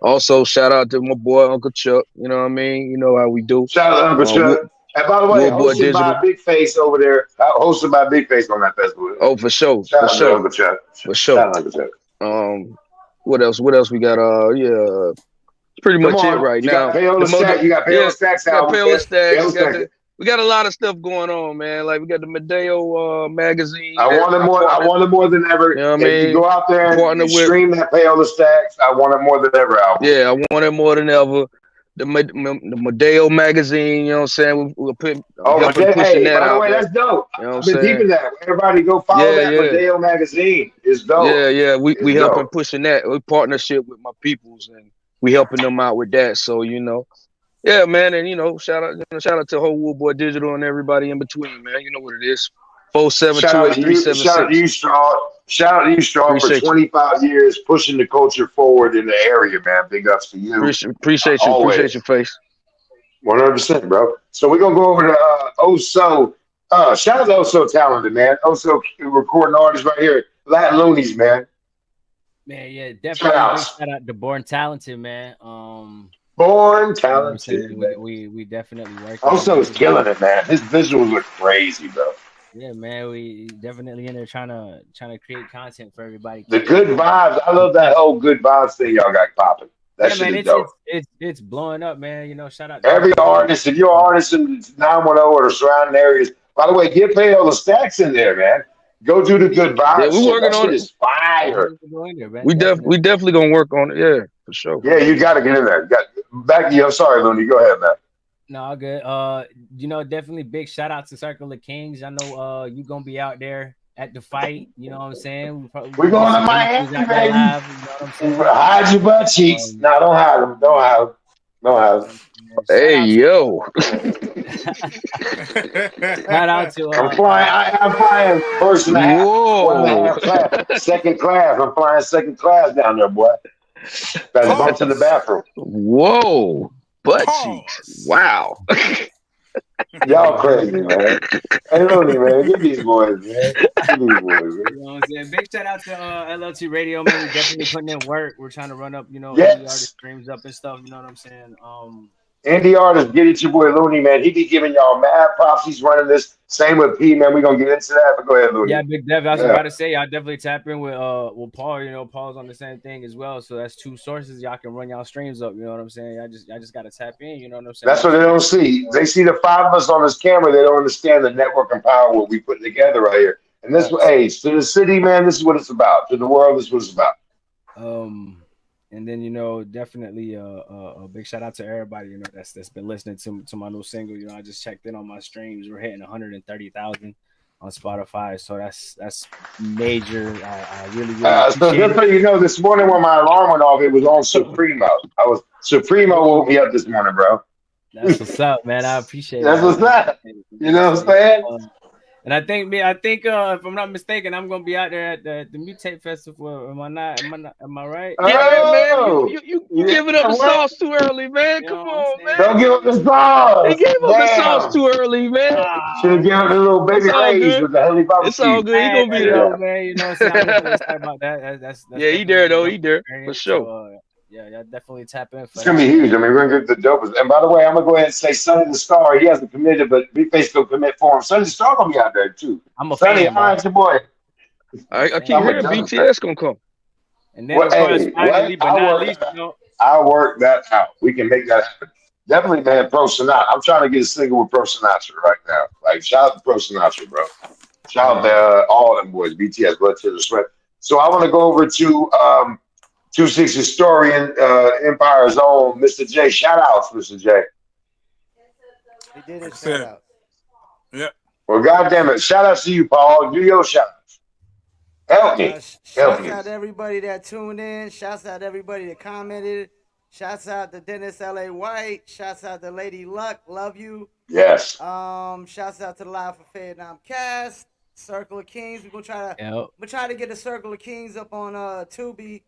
also shout out to my boy Uncle Chuck. You know what I mean? You know how we do. Shout out to Uncle Chuck. And by the way, hosted by Big Face over there. Hosted by Big Face on that festival. Oh, for sure. Shout out to Uncle Chuck. For sure. Shout out to Uncle Chuck. What else we got? Yeah. Pretty much it right now. You got Payola Stacks out. Payola Stacks. We got a lot of stuff going on, man. Like we got the Medeo magazine. I want it more than ever. You know what I mean? You go out there and stream that Payola Stacks. I want it more than ever album. Yeah, I want it more than ever. The Medeo magazine, you know what I'm saying? We'll put pushing that out. By the way, that's dope. You know what I'm saying? I've been keeping that. Everybody go follow that Medeo magazine. It's dope. Yeah. We helping pushing that. We partnership with my peoples and we helping them out with that. So, you know. Yeah, man, and you know, shout out to whole Woodboy Digital and everybody in between, man. You know what it is. 4728376. Shout out to you, Strong. Shout out to you, Strong, for 25 years pushing the culture forward in the area, man. Big ups to you. Appreciate you. Always. Appreciate your face. 100%, bro. So we're gonna go over to Oso. Shout out to Oso Talented, man. Oso recording artist right here. Latin Loonies, man. Man, yeah, definitely. Shout out to Born Talented, man. Born Talented. We definitely work. Oso's killing it, man. His visuals look crazy, bro. Yeah, man, we definitely in there trying to create content for everybody. The good vibes. I love that whole good vibes thing y'all got popping. That shit man, is dope. It's blowing up, man. You know, shout out to every artist. If you're an artist in 910 or the surrounding areas, by the way, get Payola Stacks in there, man. Go do the good vibes. Yeah, we working on it. Is fire. We definitely gonna work on it. Yeah, for sure. Yeah, you got to get in there. Back to you. I'm sorry, Looney. Go ahead, man. No, good. You know, definitely big shout out to Circle of Kings. I know you gonna be out there at the fight. You know what I'm saying? We're going to Miami, baby. Live, you know what I'm saying? Hide your butt cheeks. No, don't hide them. Don't hide them. Hey, yo. Shout out to I'm flying first and a half, one and a Whoa. half class, second class. I'm flying second class down there, boy. That's going to the Pause. bathroom. Whoa. Butt cheeks. Pause. Wow. Y'all crazy, man. Hey, Looney, man, get these boys, man. Get these boys, man. You know what I'm saying? Big shout out to LLT Radio, man. We definitely putting in work. We're trying to run up, indie artist Yes. streams up and stuff. You know what I'm saying? Indie artist, get it, your boy Looney, man. He be giving y'all mad props. He's running this. Same with P, man. We're going to get into that, but go ahead, Looney. Yeah, Big Dev. I was Yeah. about to say, I definitely tap in with Paul. Paul's on the same thing as well. So that's two sources y'all can run y'all streams up. You know what I'm saying? I just gotta tap in. You know what I'm saying? That's what they don't see. They see the five of us on this camera. They don't understand the network and power what we put together right here. And this, hey, to the city, man, this is what it's about. To the world, this is what it's about. And then definitely a big shout out to everybody that's been listening to my new single. I just checked in on my streams. We're hitting 130,000 on Spotify, so that's major. I really So appreciate just so you know, this morning when my alarm went off, it was on Supremo. Supremo woke me up this morning, bro. That's what's up, man. I appreciate That's that. what's up. You know what I'm saying? And I think if I'm not mistaken, I'm gonna be out there at the Mutate Festival. Am I not? Am I right? Yeah, man. Oh, You giving up the sauce too early, man. Come on, man. Don't give up the They sauce. gave up the sauce Damn. too early, man. Should have given the little baby It's all rays good. with the Holy Barbecue. It's all good. He gonna be there. Man. So I'm excited about that. That's Yeah, he there though. He there for sure. So, yeah, definitely tap in. It's gonna be huge. I mean, we're gonna get the dopest. And by the way, I'm gonna go ahead and say Sonny the Star. He hasn't committed, but Big will commit for him. Sonny the Star gonna be out there too. I'm a Sonny, fan, all right, your boy. I keep hearing BTS gonna come. And then finally, but not least, I'll work that out. We can make that happen. Definitely, man. Pro Sinatra. I'm trying to get a single with Pro Sinatra right now. Like, shout out to Pro Sinatra, bro. Shout out to all them boys. BTS, Blood to the Sweat. So I want to go over to 26 historian, Empire's own Mr. J. Shout outs, Mr. J. He did his shout out. Yeah. Well, goddamn it. Shout outs to you, Paul. Do your shout outs. Help me. Shouts out to everybody that tuned in. Shouts out to everybody that commented. Shouts out to Dennis L.A. White. Shouts out to Lady Luck. Love you. Yes. Shouts out to the Live for Fayettenam cast. Circle of Kings. We're gonna try to get the Circle of Kings up on Tubi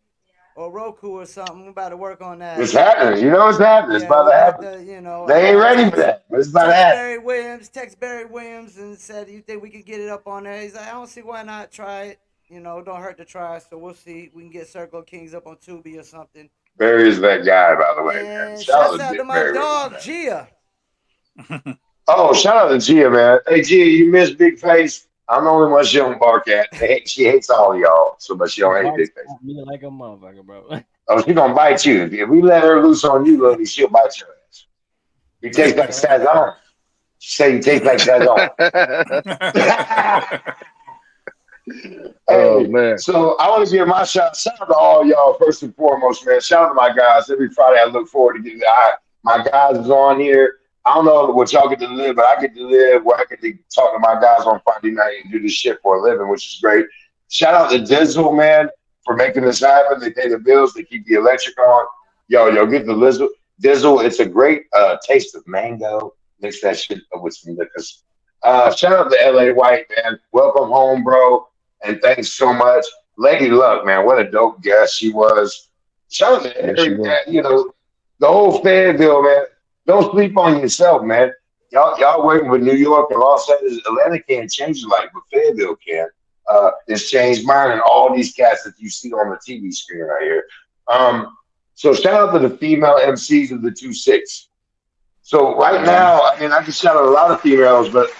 or Roku or something. We're about to work on that. It's happening. You know it's happening. It's about to happen. They ain't ready for that, but it's about to happen. Text Barry Williams and said, "You think we could get it up on there?" He's like, "I don't see why not. Try it. Don't hurt to try." So we'll see. We can get Circle of Kings up on Tubi or something. Barry is that guy, by the way. And shout out to my dog, Gia. Oh, shout out to Gia, man. Hey, Gia, you miss Big Face? I'm the only one she don't bark at. She hates all of y'all, but she don't hate Big Face. Me like a motherfucker, bro. Oh, she gonna bite you. If we let her loose on you, Lily, she'll bite your ass. You taste like Sazon. She say you taste like Sazon. Oh man! So I want to give my shout out to all y'all first and foremost, man. Shout out to my guys. Every Friday I look forward to getting my guys is on here. I don't know what y'all get to live, but I get to live where I get to talk to my guys on Friday night and do this shit for a living, which is great. Shout out to Dizzle, man, for making this happen. They pay the bills. They keep the electric on. Yo, get the Dizzle. It's a great taste of mango. Mix that shit up with some liquors. Shout out to LA White, man. Welcome home, bro. And thanks so much. Lady Luck, man. What a dope guest she was. Shout out to the whole Fayetteville, man. Don't sleep on yourself, man. Y'all working with New York and Los Angeles. Atlanta can't change your life, but Fayetteville can. It's changed mine and all these cats that you see on the TV screen right here. So shout out to the female MCs of the 2-6. So right now, I mean, I can shout out a lot of females, but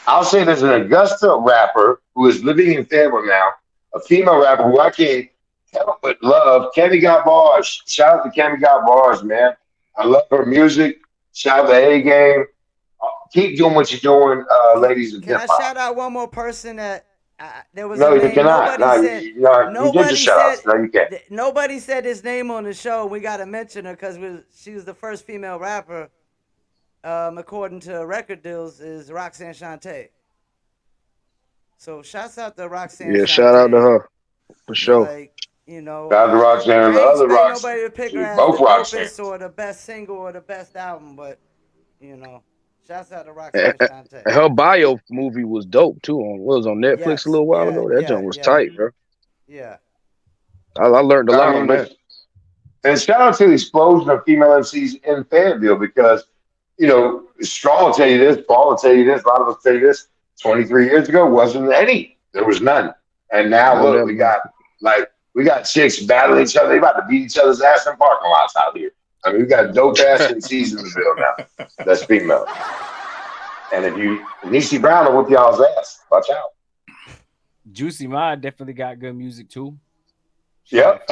I'll say there's an Augusta rapper who is living in Fayetteville now, a female rapper who I can't help but love. Cammy Got Bars. Shout out to Cammy Got Bars, man. I love her music. Shout out to A-Game. Keep doing what you're doing, ladies and gentlemen. Can I shout out one more person that there was? No, you cannot. You did your shout outs. No, you can't. Nobody said his name on the show. We got to mention her because she was the first female rapper, according to record deals, is Roxanne Shante. So shouts out to Roxanne. Yeah, shout out to her for sure. Shout out to Roxanne and the other Roxanne. Nobody to pick her as the dopest or the best single or the best album, but Shouts out to And, Roxanne Shante. and her bio movie was dope too. Was on Netflix a Yes. little while ago. That joint was tight, bro. Yeah. I learned a I lot on remember. that. And shout out to the explosion of female MCs in Fayetteville because, Strong will tell you this, Paul will tell you this, a lot of us tell you this. 23 years ago, wasn't any. There was none. And now No look, doubt, man. we got chicks battling each other. They about to beat each other's ass in parking lots out here. I mean, we got dope ass MCs in the bill now. That's female. And if Niecy Brown will whip y'all's ass. Watch out. Juicy Ma definitely got good music too. Yep.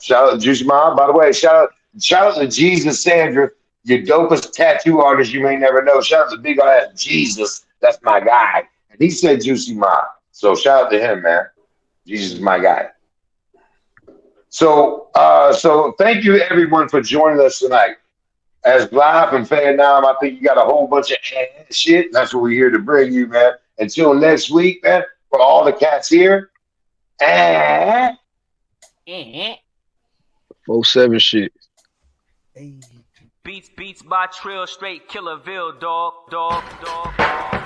Shout out to Juicy Mom. By the way, shout out to Jesus Sandra, your dopest tattoo artist you may never know. Shout out to big ass Jesus. That's my guy. And he said Juicy Mom. So shout out to him, man. Jesus is my guy. So thank you everyone for joining us tonight. As live from Fayettenam, I think you got a whole bunch of shit. That's what we're here to bring you, man. Until next week, man, for all the cats here. And 4-7 shit. Beats by Trill, straight Killerville, dog.